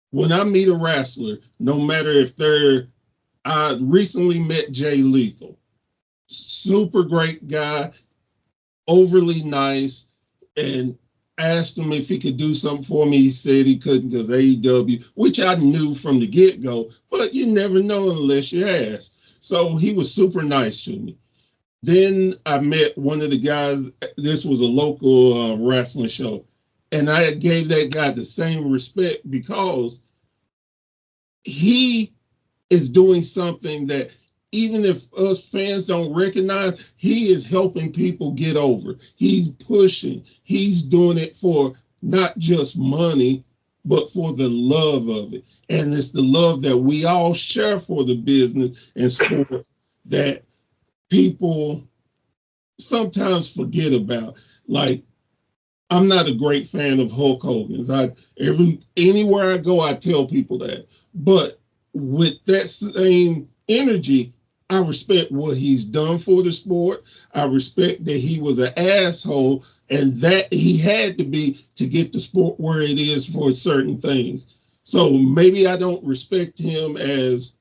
[SPEAKER 3] when I meet a wrestler, no matter if I recently met Jay Lethal. Super great guy, overly nice, and asked him if he could do something for me. He said he couldn't because AEW, which I knew from the get-go, but you never know unless you ask. So he was super nice to me. Then I met one of the guys, this was a local wrestling show, and I gave that guy the same respect because he is doing something that even if us fans don't recognize, he is helping people get over. He's pushing. He's doing it for not just money, but for the love of it. And it's the love that we all share for the business and sport that people sometimes forget about. Like, I'm not a great fan of Hulk Hogan's. Anywhere I go, I tell people that. But with that same energy, I respect what he's done for the sport. I respect that he was an asshole and that he had to be to get the sport where it is for certain things. So maybe I don't respect him as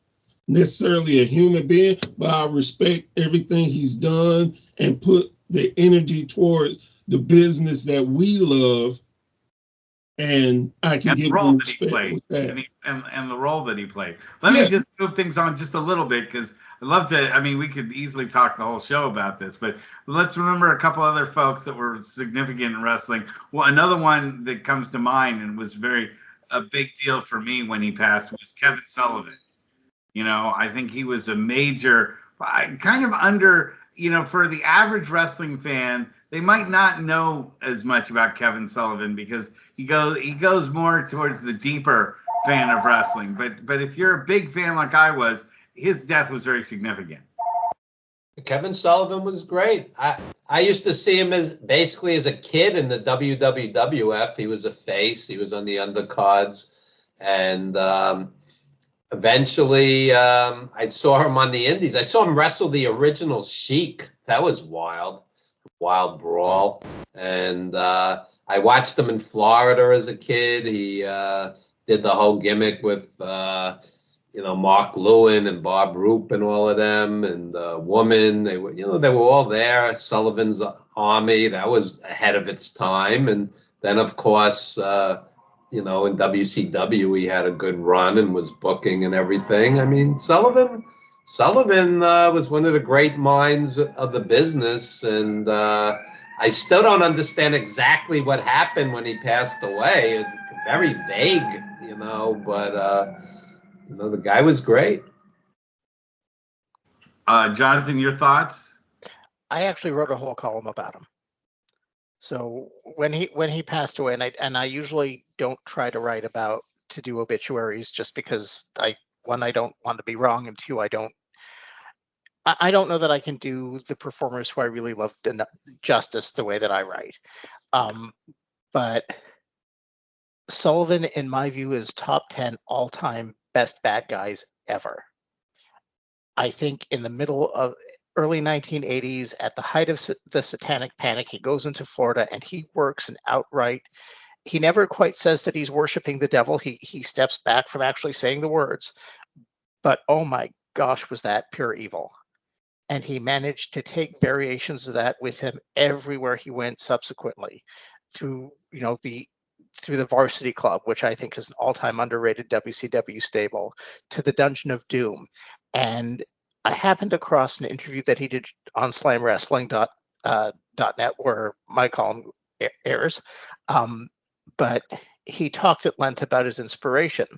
[SPEAKER 3] necessarily a human being, but I respect everything he's done and put the energy towards the business that we love. And I can give him respect with that.
[SPEAKER 1] And the role that he played. Let me just move things on just a little bit because I'd love to. I mean, we could easily talk the whole show about this, but let's remember a couple other folks that were significant in wrestling. Well, another one that comes to mind and was a big deal for me when he passed was Kevin Sullivan. I think he was a major, kind of under, for the average wrestling fan, they might not know as much about Kevin Sullivan because he goes more towards the deeper fan of wrestling. But if you're a big fan like I was, his death was very significant.
[SPEAKER 4] Kevin Sullivan was great. I used to see him as a kid in the WWF. He was a face. He was on the undercards, and eventually, I saw him on the Indies. I saw him wrestle the original Sheik. That was wild brawl. And I watched him in Florida as a kid. He did the whole gimmick with, Mark Lewin and Bob Roop and all of them, and Woman. They were all there. Sullivan's Army, that was ahead of its time. And then, of course, in WCW, he had a good run and was booking and everything. I mean, Sullivan was one of the great minds of the business, and I still don't understand exactly what happened when he passed away. It's very vague, but the guy was great.
[SPEAKER 1] Jonathan, your thoughts?
[SPEAKER 2] I actually wrote a whole column about him. So when he passed away, and I usually don't try to do obituaries just because I don't want to be wrong, and two, I don't know that I can do the performers who I really love justice the way that I write. But Sullivan, in my view, is top 10 all-time best bad guys ever. I think in the middle of early 1980s, at the height of the Satanic Panic, he goes into Florida and he works an outright. He never quite says that he's worshiping the devil. He steps back from actually saying the words, but oh my gosh, was that pure evil. And he managed to take variations of that with him everywhere he went subsequently, through the Varsity Club, which I think is an all-time underrated WCW stable, to the Dungeon of Doom. And I happened across an interview that he did on slamwrestling.net, where my column airs. But he talked at length about his inspiration.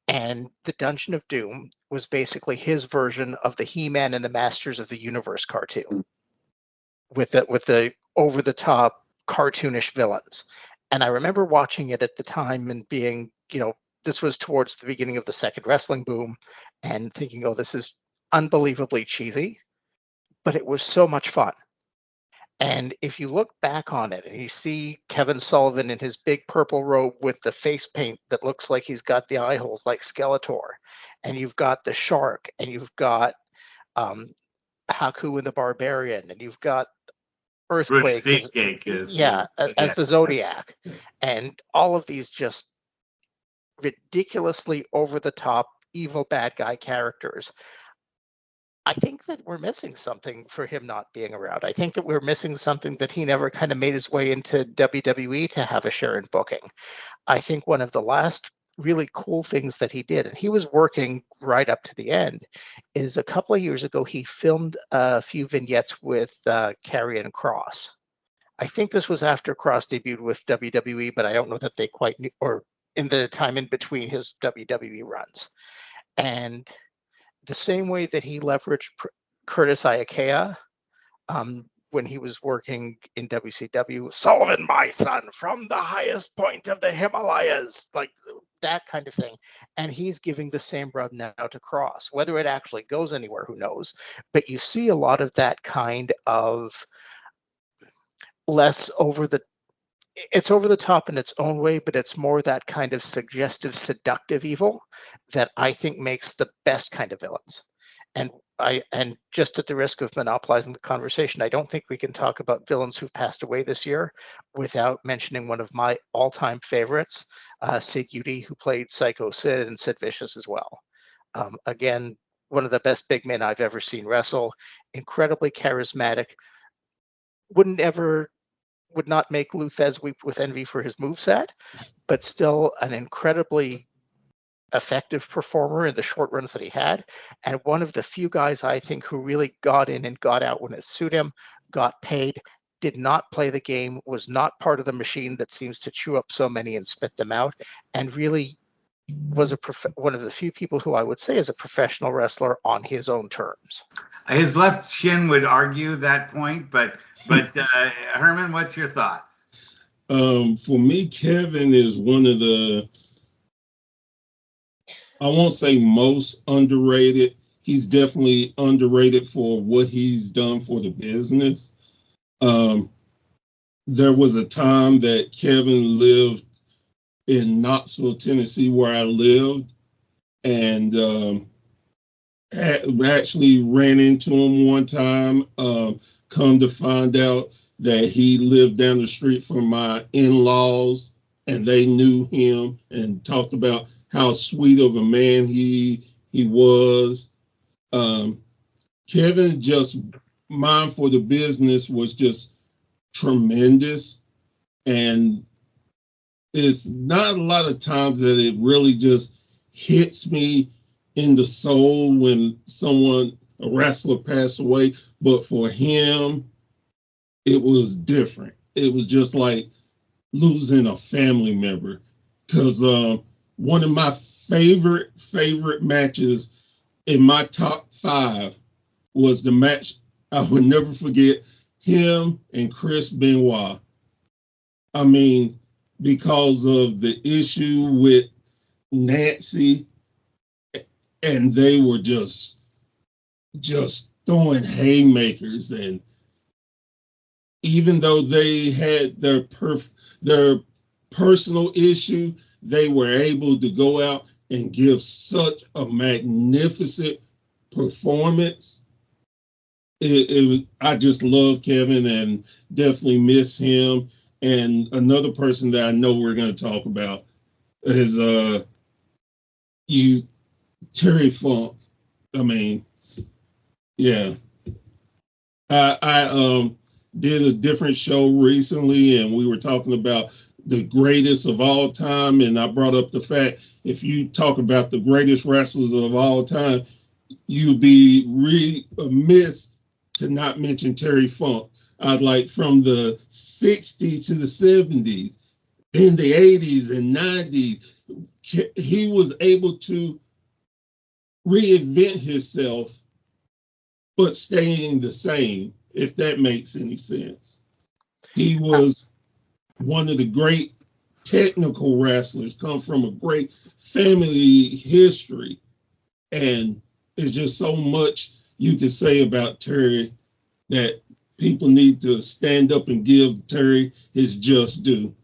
[SPEAKER 2] And the Dungeon of Doom was basically his version of the He-Man and the Masters of the Universe cartoon, with the over-the-top cartoonish villains. And I remember watching it at the time and being, this was towards the beginning of the second wrestling boom, and thinking, oh, this is unbelievably cheesy, but it was so much fun. And if you look back on it and you see Kevin Sullivan in his big purple robe with the face paint that looks like he's got the eye holes like Skeletor, and you've got the Shark, and you've got Haku and the Barbarian, and you've got Earthquake as the Zodiac, and all of these just ridiculously over-the-top evil bad guy characters. I think that we're missing something for him not being around. I think that we're missing something that he never kind of made his way into WWE to have a share in booking. I think one of the last really cool things that he did, and he was working right up to the end, is a couple of years ago he filmed a few vignettes with Karrion Kross. I think this was after Kross debuted with WWE, but I don't know that they quite knew, or in the time in between his WWE runs. And the same way that he leveraged Curtis Iaukea when he was working in WCW, Sullivan, my son, from the highest point of the Himalayas, like that kind of thing. And he's giving the same rub now to Kross. Whether it actually goes anywhere, who knows? But you see a lot of that kind of less it's over the top in its own way, but it's more that kind of suggestive, seductive evil that I think makes the best kind of villains. And just at the risk of monopolizing the conversation, I don't think we can talk about villains who've passed away this year without mentioning one of my all-time favorites, Sid Eudy, who played Psycho Sid, and Sid Vicious as well. Again, one of the best big men I've ever seen wrestle, incredibly charismatic, would not make Lou Thesz weep with envy for his moveset, but still an incredibly effective performer in the short runs that he had, and one of the few guys I think who really got in and got out when it suited him, got paid, did not play the game, was not part of the machine that seems to chew up so many and spit them out, and really was one of the few people who I would say is a professional wrestler on his own terms.
[SPEAKER 1] His left shin would argue that point, but Herman, what's your thoughts?
[SPEAKER 3] For me, Kevin is one of the, I won't say most underrated. He's definitely underrated for what he's done for the business. There was a time that Kevin lived in Knoxville, Tennessee, where I lived, and actually ran into him one time. Come to find out that he lived down the street from my in-laws, and they knew him and talked about how sweet of a man he was. Kevin, just mind for the business, was just tremendous, and it's not a lot of times that it really just hits me in the soul when a wrestler passed away, but for him, it was different. It was just like losing a family member, because one of my favorite matches in my top 5 was the match I would never forget, him and Chris Benoit. I mean, because of the issue with Nancy, and they were just throwing haymakers, and even though they had their personal issue, they were able to go out and give such a magnificent performance. I just love Kevin and definitely miss him. And another person that I know we're going to talk about is Terry Funk. I mean, yeah. I did a different show recently, and we were talking about the greatest of all time, and I brought up the fact, if you talk about the greatest wrestlers of all time, you'd be remiss to not mention Terry Funk. Like from the 60s to the 70s, then the 80s and 90s, he was able to reinvent himself, but staying the same, if that makes any sense. He was one of the great technical wrestlers, come from a great family history, and it's just so much you can say about Terry that people need to stand up and give Terry his just due.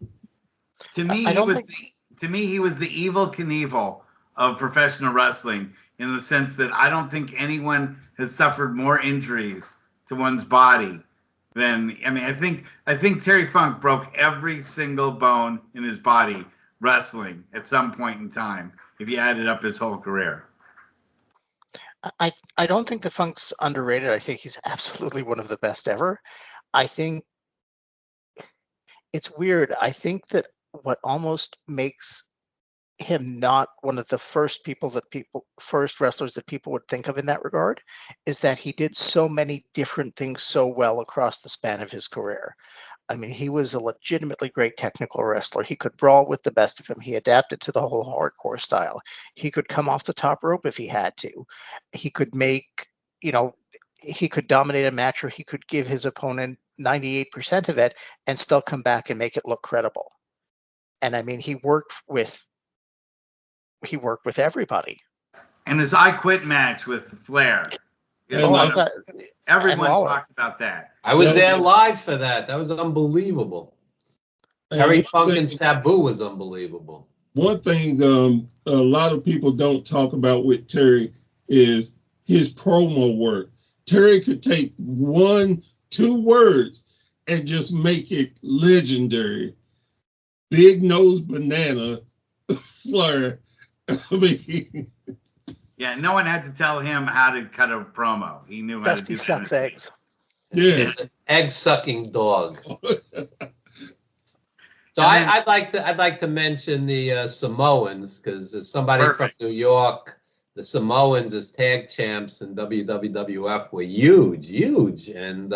[SPEAKER 1] To me, he was the Evel Knievel of professional wrestling, in the sense that I don't think anyone has suffered more injuries to one's body than, I think Terry Funk broke every single bone in his body wrestling at some point in time, if you added up his whole career.
[SPEAKER 2] I don't think the Funk's underrated. I think he's absolutely one of the best ever. I think it's weird. I think that what almost makes him not one of the first wrestlers that people would think of in that regard is that he did so many different things so well across the span of his career. I mean, he was a legitimately great technical wrestler. He could brawl with the best of them. He adapted to the whole hardcore style. He could come off the top rope if he had to. He could he could dominate a match, or he could give his opponent 98% of it and still come back and make it look credible. And I mean, he worked with everybody.
[SPEAKER 1] And his I Quit match with Flair. Everyone talks about that.
[SPEAKER 4] I was there live for that. That was unbelievable. Terry Funk and Sabu was unbelievable.
[SPEAKER 3] One thing a lot of people don't talk about with Terry is his promo work. Terry could take 1-2 words and just make it legendary. Big nose banana, Flair. I mean,
[SPEAKER 1] yeah, no one had to tell him how to cut a promo. He knew how to do that.
[SPEAKER 2] Sucks eggs.
[SPEAKER 3] Yes.
[SPEAKER 4] Egg-sucking dog. So I'd like to mention the Samoans, because as somebody from New York, the Samoans as tag champs in WWF were huge. And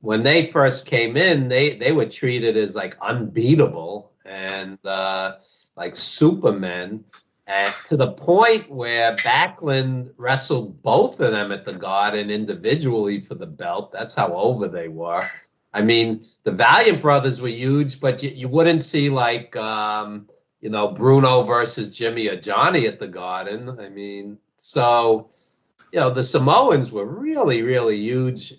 [SPEAKER 4] when they first came in, they were treated as like unbeatable and like supermen. And to the point where Backlund wrestled both of them at the Garden individually for the belt. That's how over they were. I mean, the Valiant brothers were huge, but you wouldn't see like, Bruno versus Jimmy or Johnny at the Garden. I mean, so, the Samoans were really, really huge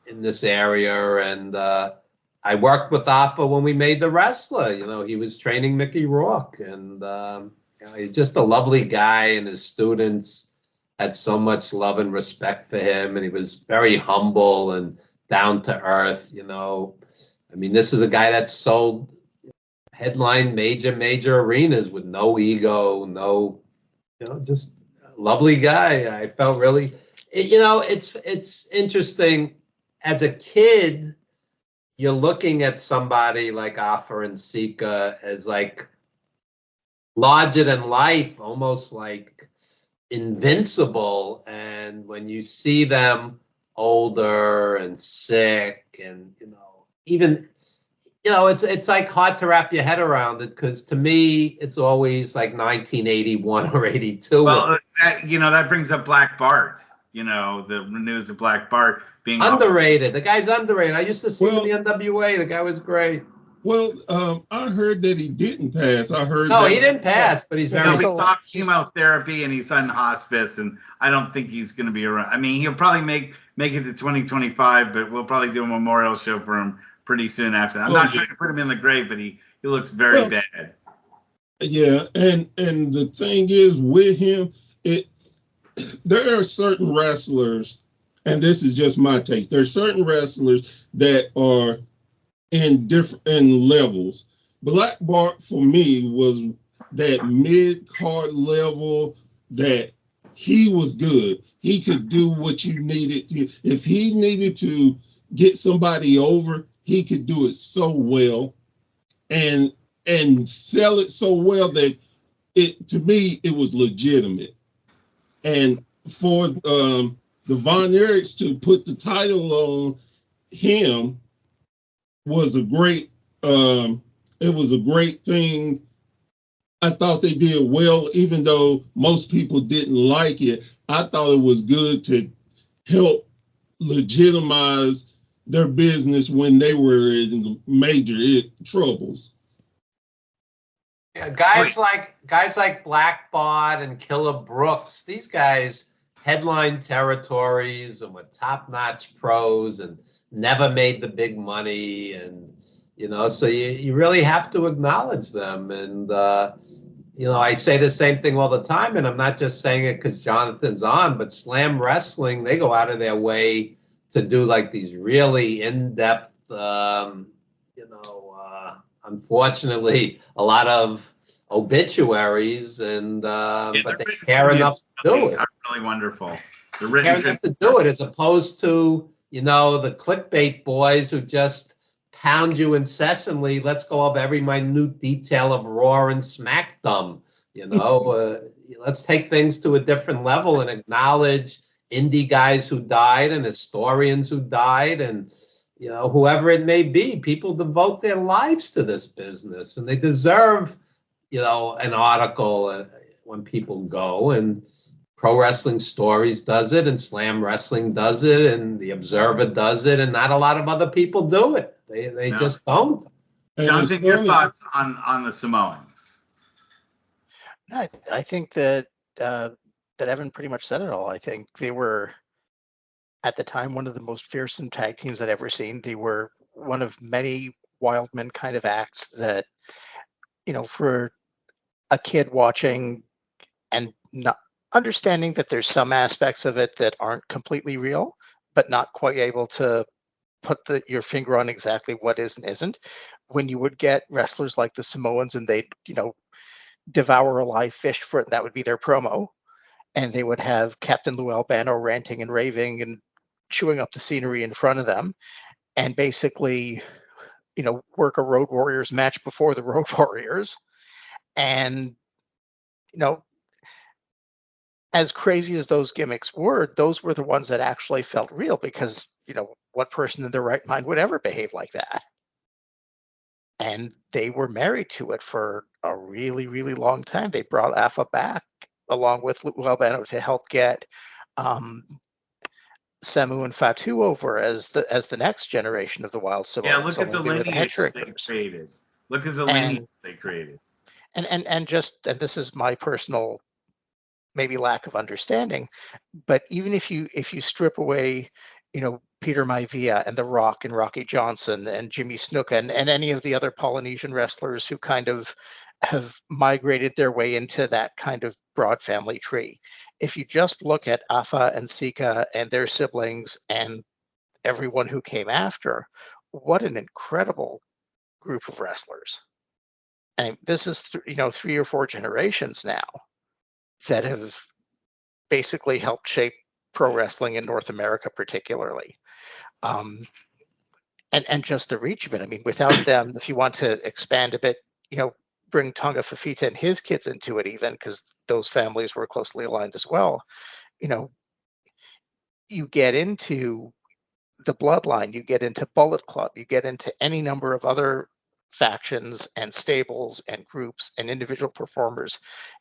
[SPEAKER 4] in this area. And I worked with Alpha when we made The Wrestler. He was training Mickey Rourke. And You know, he's just a lovely guy, and his students had so much love and respect for him, and he was very humble and down to earth. You know, I mean, this is a guy that sold headline major arenas with no ego, no, you know, just a lovely guy. I felt really, you know, it's interesting. As a kid, you're looking at somebody like Afa and Sika as like larger than life, almost like invincible. And when you see them older and sick, and you know, even, you know, it's like hard to wrap your head around it, because to me it's always like 1981 or 82.
[SPEAKER 1] Well, that, you know, that brings up Black Bart. You know, the news of Black Bart being
[SPEAKER 4] Underrated. The guy's underrated. I used to see him in the NWA. The guy was great.
[SPEAKER 3] Well, I heard that he didn't pass. I heard
[SPEAKER 4] No,
[SPEAKER 3] that
[SPEAKER 4] he didn't pass, but he's very.
[SPEAKER 1] He stopped chemotherapy and he's on hospice, and I don't think he's going to be around. I mean, he'll probably make it to 2025, but we'll probably do a memorial show for him pretty soon after. I'm not trying to put him in the grave, but he looks very bad.
[SPEAKER 3] Yeah, and the thing is with him, there are certain wrestlers, and this is just my take. There are certain wrestlers that are in levels. Black Bart for me was that mid-card level, that he was good. He could do what you needed to. If he needed to get somebody over, he could do it so well and sell it so well that to me it was legitimate. And for the Von Erichs to put the title on him was a great it was a great thing. I thought they did well, even though most people didn't like it. I thought it was good to help legitimize their business when they were in major troubles.
[SPEAKER 4] Yeah, guys like Black Bart and Killer Brooks, these guys headline territories and were top-notch pros and never made the big money, and you know, so you really have to acknowledge them. And you know, I say the same thing all the time, and I'm not just saying it because Jonathan's on, but Slam Wrestling, they go out of their way to do like these really in-depth, you know, unfortunately, a lot of obituaries, and but they care enough to do it.
[SPEAKER 1] Really wonderful.
[SPEAKER 4] They care enough to do it, as opposed to, you know, the clickbait boys who just pound you incessantly. Let's go over every minute detail of Raw and SmackDown. You know, let's take things to a different level and acknowledge indie guys who died and historians who died, and you know, whoever it may be. People devote their lives to this business, and they deserve, you know, an article when people go. And Pro Wrestling Stories does it, and Slam Wrestling does it, and The Observer does it, and not a lot of other people do it. They just don't.
[SPEAKER 1] Jonathan, your thoughts on the Samoans?
[SPEAKER 2] I think that that Evan pretty much said it all. I think they were, at the time, one of the most fearsome tag teams I'd ever seen. They were one of many Wildman kind of acts that, you know, for a kid watching and not understanding that there's some aspects of it that aren't completely real, but not quite able to put your finger on exactly what is and isn't. When you would get wrestlers like the Samoans and they'd, you know, devour a live fish for it, that would be their promo. And they would have Captain Lou Albano ranting and raving and chewing up the scenery in front of them, and basically, you know, work a Road Warriors match before the Road Warriors. And, you know, as crazy as those gimmicks were, those were the ones that actually felt real, because, you know, what person in their right mind would ever behave like that? And they were married to it for a really, really long time. They brought Afa back along with Lou Albano to help get Samu and Fatu over as the next generation of the Wild Samoans.
[SPEAKER 1] Yeah, look at the lineage they created. Look at the lineage they created.
[SPEAKER 2] And this is my personal maybe lack of understanding, but even if you strip away, you know, Peter Maivia and The Rock and Rocky Johnson and Jimmy Snuka and any of the other Polynesian wrestlers who kind of have migrated their way into that kind of broad family tree. If you just look at Afa and Sika and their siblings and everyone who came after, what an incredible group of wrestlers. And this is, 3 or 4 generations now that have basically helped shape pro wrestling in North America, particularly. And just the reach of it. I mean, without them, if you want to expand a bit, bring Tonga Fafita and his kids into it, even because those families were closely aligned as well. You get into the Bloodline, you get into Bullet Club, you get into any number of other factions and stables and groups and individual performers.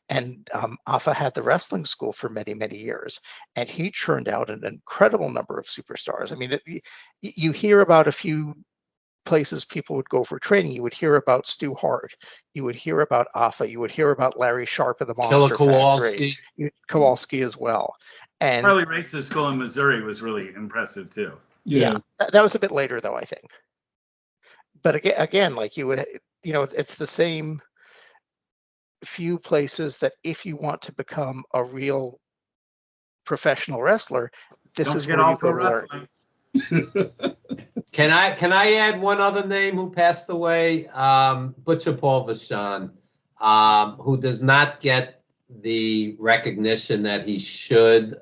[SPEAKER 2] And Afa had the wrestling school for many, many years, and he churned out an incredible number of superstars. I mean, you hear about a few places people would go for training. You would hear about Stu Hart, you would hear about Afa, you would hear about Larry Sharp and the Monster
[SPEAKER 4] Kowalski.
[SPEAKER 2] Factory, Kowalski as well. And
[SPEAKER 1] Harley Race's school in Missouri was really impressive too.
[SPEAKER 2] Yeah, that was a bit later though, I think. But again, like you would, it's the same few places that if you want to become a real professional wrestler, this is where you go to learn.
[SPEAKER 4] Can I add one other name who passed away? Butcher Paul Vachon, who does not get the recognition that he should.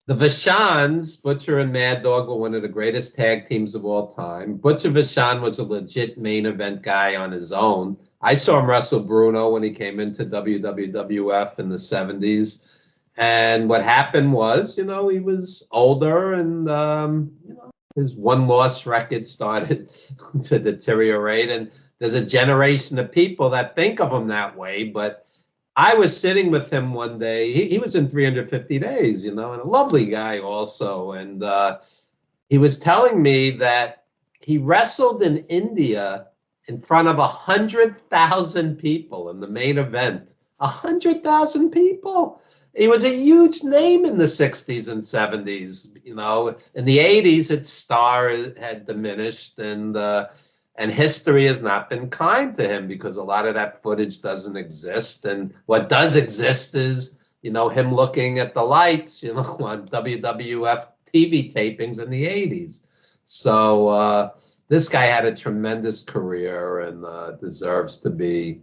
[SPEAKER 4] The Vachons, Butcher and Mad Dog, were one of the greatest tag teams of all time. Butcher Vachon was a legit main event guy on his own. I saw him wrestle Bruno when he came into WWF in the 70s. And what happened was, he was older and, his one-loss record started to deteriorate. And there's a generation of people that think of him that way. But I was sitting with him one day. He was in 350 days, and a lovely guy also. And he was telling me that he wrestled in India in front of 100,000 people in the main event. 100,000 people. He was a huge name in the 60s and 70s. In the 80s, its star had diminished, and history has not been kind to him because a lot of that footage doesn't exist. And what does exist is, him looking at the lights, on WWF TV tapings in the 80s. So this guy had a tremendous career and deserves to be,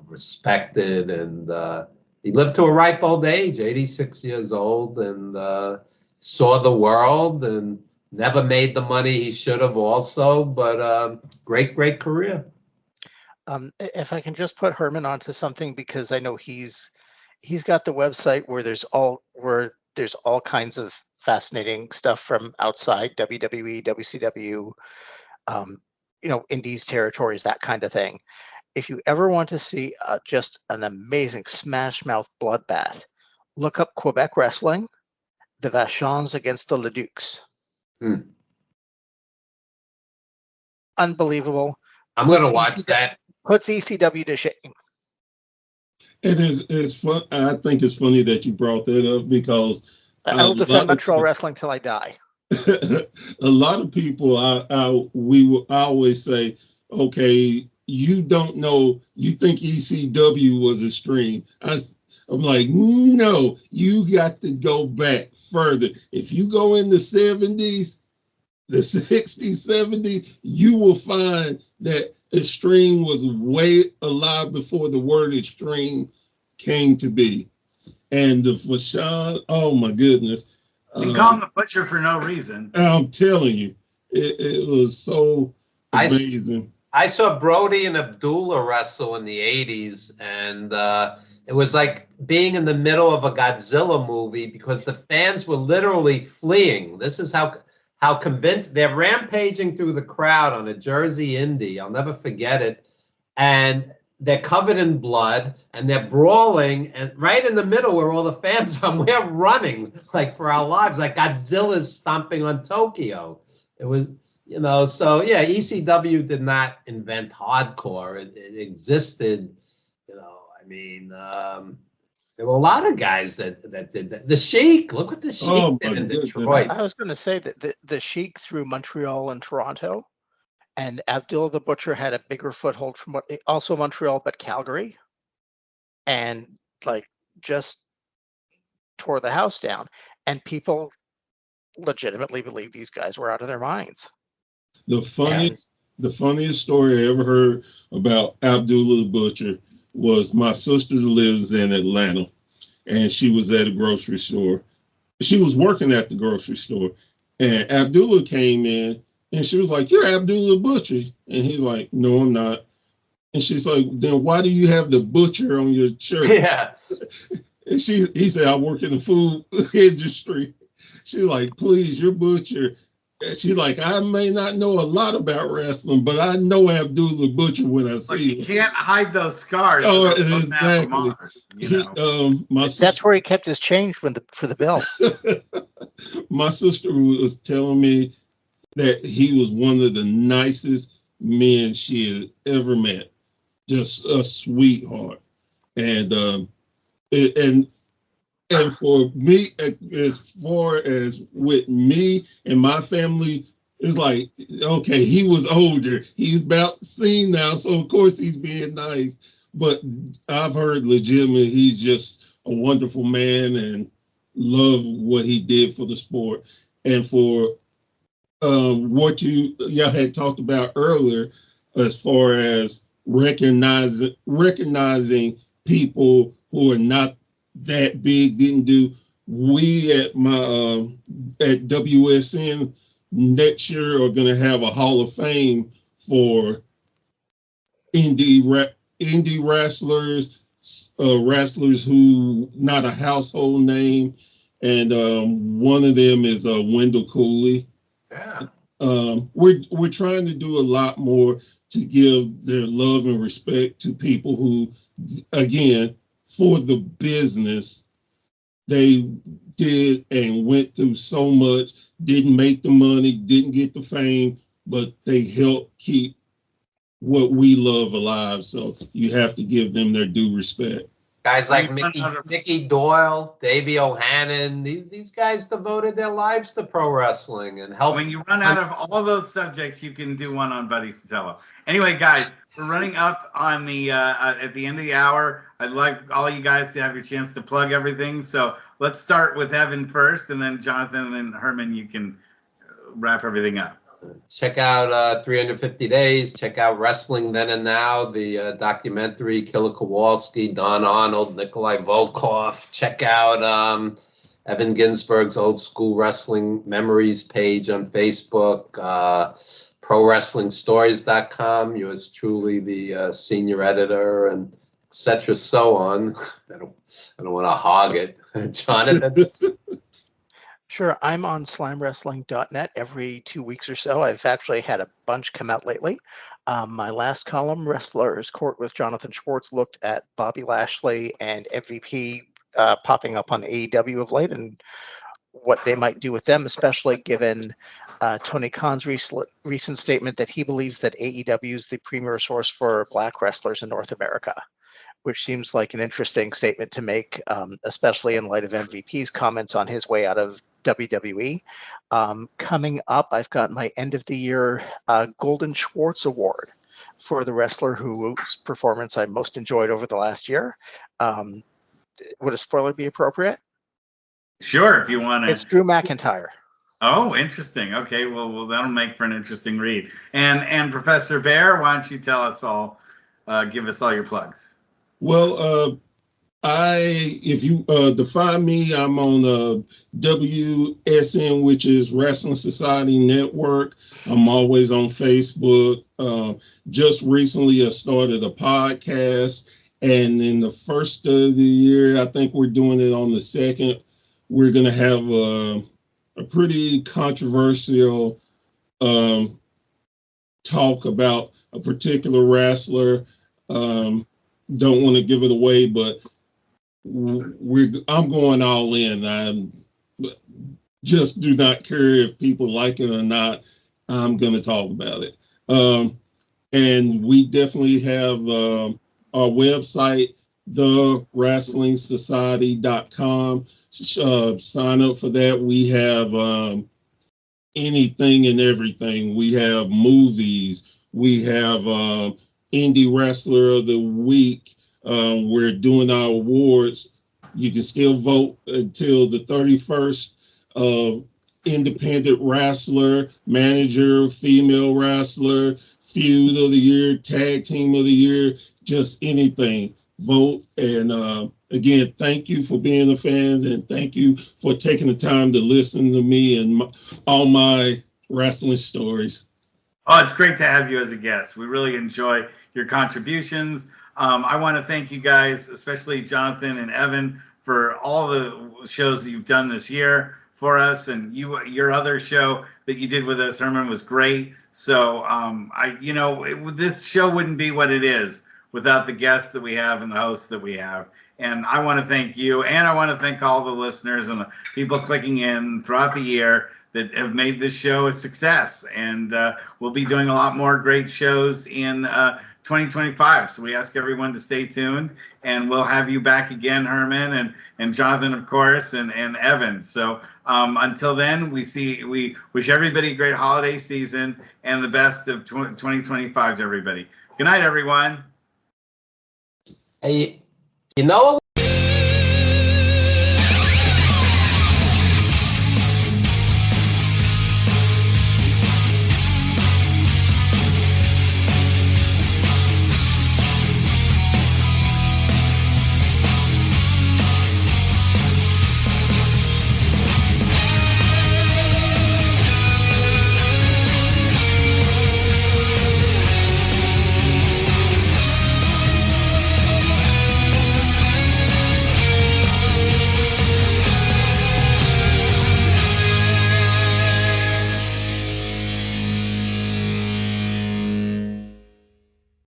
[SPEAKER 4] respected. And he lived to a ripe old age, 86 years old, and saw the world and never made the money he should have also, but great career.
[SPEAKER 2] If I can just put Herman onto something, because I know he's got the website where there's all kinds of fascinating stuff from outside WWE, WCW, Indies territories, that kind of thing. If you ever want to see just an amazing smash mouth bloodbath, look up Quebec Wrestling, the Vachons against the Leducs. Unbelievable.
[SPEAKER 4] I'm going to watch that.
[SPEAKER 2] Puts ECW to shame.
[SPEAKER 3] It's fun. I think it's funny that you brought that up because
[SPEAKER 2] I will defend Montreal wrestling till I die.
[SPEAKER 3] A lot of people, I always say, okay, you don't know, you think ECW was extreme. I'm like, no, you got to go back further. If you go in the 70s, the 60s, 70s, you will find that extreme was way alive before the word extreme came to be. And the Vachon, oh my goodness.
[SPEAKER 1] You call him the Butcher for no reason.
[SPEAKER 3] I'm telling you, it was so amazing.
[SPEAKER 4] I saw Brody and Abdullah wrestle in the 80s, and it was like being in the middle of a Godzilla movie because the fans were literally fleeing. This is how convinced they're rampaging through the crowd on a Jersey indie. I'll never forget it. And they're covered in blood and they're brawling, and right in the middle where all the fans are, we're running like for our lives, like Godzilla's stomping on Tokyo. It was, so yeah, ECW did not invent hardcore. It existed, there were a lot of guys that did that. The Sheik, look what the Sheik did in Detroit.
[SPEAKER 2] I was going to say that the Sheik through Montreal and Toronto, And Abdullah the Butcher had a bigger foothold from also Montreal, but Calgary, and like just tore the house down. And people legitimately believe these guys were out of their minds.
[SPEAKER 3] The funniest story I ever heard about Abdullah the Butcher was my sister lives in Atlanta, and she was at a grocery store. She was working at the grocery store, and Abdullah came in, and she was like, "You're Abdullah the Butcher," and he's like, "No, I'm not." And she's like, "Then why do you have the butcher on your shirt?"
[SPEAKER 4] Yeah.
[SPEAKER 3] And he said, "I work in the food industry." She's like, "Please, you're butcher." And she's like, "I may not know a lot about wrestling, but I know Abdullah the Butcher when I
[SPEAKER 1] Like,
[SPEAKER 3] see
[SPEAKER 1] you
[SPEAKER 3] him."
[SPEAKER 1] can't hide those scars.
[SPEAKER 3] Oh,
[SPEAKER 1] They're from
[SPEAKER 3] exactly.
[SPEAKER 1] Mars, you know?
[SPEAKER 2] That's where he kept his change for the bill.
[SPEAKER 3] My sister was telling me that he was one of the nicest men she had ever met. Just a sweetheart. And for me, as far as with me and my family, it's like, okay, he was older. He's about seen now, so of course he's being nice. But I've heard legitimately he's just a wonderful man and love what he did for the sport. And for what y'all had talked about earlier, as far as recognizing people who are not that big, didn't do. We at WSN next year are going to have a Hall of Fame for indie wrestlers, wrestlers who not a household name, and one of them is Wendell Cooley.
[SPEAKER 4] Yeah.
[SPEAKER 3] We're trying to do a lot more to give their love and respect to people who, again, for the business, they did and went through so much, didn't make the money, didn't get the fame, but they helped keep what we love alive. So you have to give them their due respect.
[SPEAKER 4] Guys like Mickey Doyle, Davey O'Hannon, these guys devoted their lives to pro wrestling and helped.
[SPEAKER 1] When you run out of all those subjects, you can do one on Buddy Sotelo. Anyway, guys, we're running up on the at the end of the hour. I'd like all you guys to have your chance to plug everything. So let's start with Evan first, and then Jonathan, and then Herman. You can wrap everything up.
[SPEAKER 4] Check out 350 Days. Check out Wrestling Then and Now, the documentary, Killer Kowalski, Don Arnold, Nikolai Volkov. Check out Evan Ginsberg's Old School Wrestling Memories page on Facebook, ProWrestlingStories.com. Yours truly, the senior editor, and etc. So on. I don't want to hog it. Jonathan?
[SPEAKER 2] Sure, I'm on slamwrestling.net every 2 weeks or so. I've actually had a bunch come out lately. My last column, Wrestlers Court with Jonathan Schwartz, looked at Bobby Lashley and MVP popping up on AEW of late and what they might do with them, especially given Tony Khan's recent statement that he believes that AEW is the premier source for Black wrestlers in North America, which seems like an interesting statement to make, especially in light of MVP's comments on his way out of WWE. Coming up, I've got my end of the year Golden Schwartz Award for the wrestler whose performance I most enjoyed over the last year. Would a spoiler be appropriate?
[SPEAKER 1] Sure, if you want to.
[SPEAKER 2] It's Drew McIntyre.
[SPEAKER 1] Oh, interesting. Okay, well, that'll make for an interesting read. And Professor Bear, why don't you tell us all, give us all your plugs.
[SPEAKER 3] Well, if you define me, I'm on WSN, which is Wrestling Society Network. I'm always on Facebook. Just recently, I started a podcast, and in the first of the year, I think we're doing it on the 2nd. We're going to have a pretty controversial talk about a particular wrestler. Don't want to give it away, but I'm going all in. I just do not care if people like it or not. I'm going to talk about it. And we definitely have our website, thewrestlingsociety.com. Sign up for that. We have anything and everything. We have movies. We have Indie Wrestler of the Week. We're doing our awards. You can still vote until the 31st. Independent Wrestler, Manager, Female Wrestler, Feud of the Year, Tag Team of the Year, just anything. Vote. And again, thank you for being a fan, and thank you for taking the time to listen to me and all my wrestling stories.
[SPEAKER 1] Oh, it's great to have you as a guest. We really enjoy your contributions. I want to thank you guys, especially Jonathan and Evan, for all the shows that you've done this year for us, and your other show that you did with us, Herman, was great. So this show wouldn't be what it is without the guests that we have and the hosts that we have. And I want to thank you, and I want to thank all the listeners and the people clicking in throughout the year that have made this show a success. And we'll be doing a lot more great shows in 2025. So we ask everyone to stay tuned, and we'll have you back again, Herman, and Jonathan, of course, and Evan. So until then, we wish everybody a great holiday season and the best of 2025 to everybody. Good night, everyone.
[SPEAKER 4] Hey, you know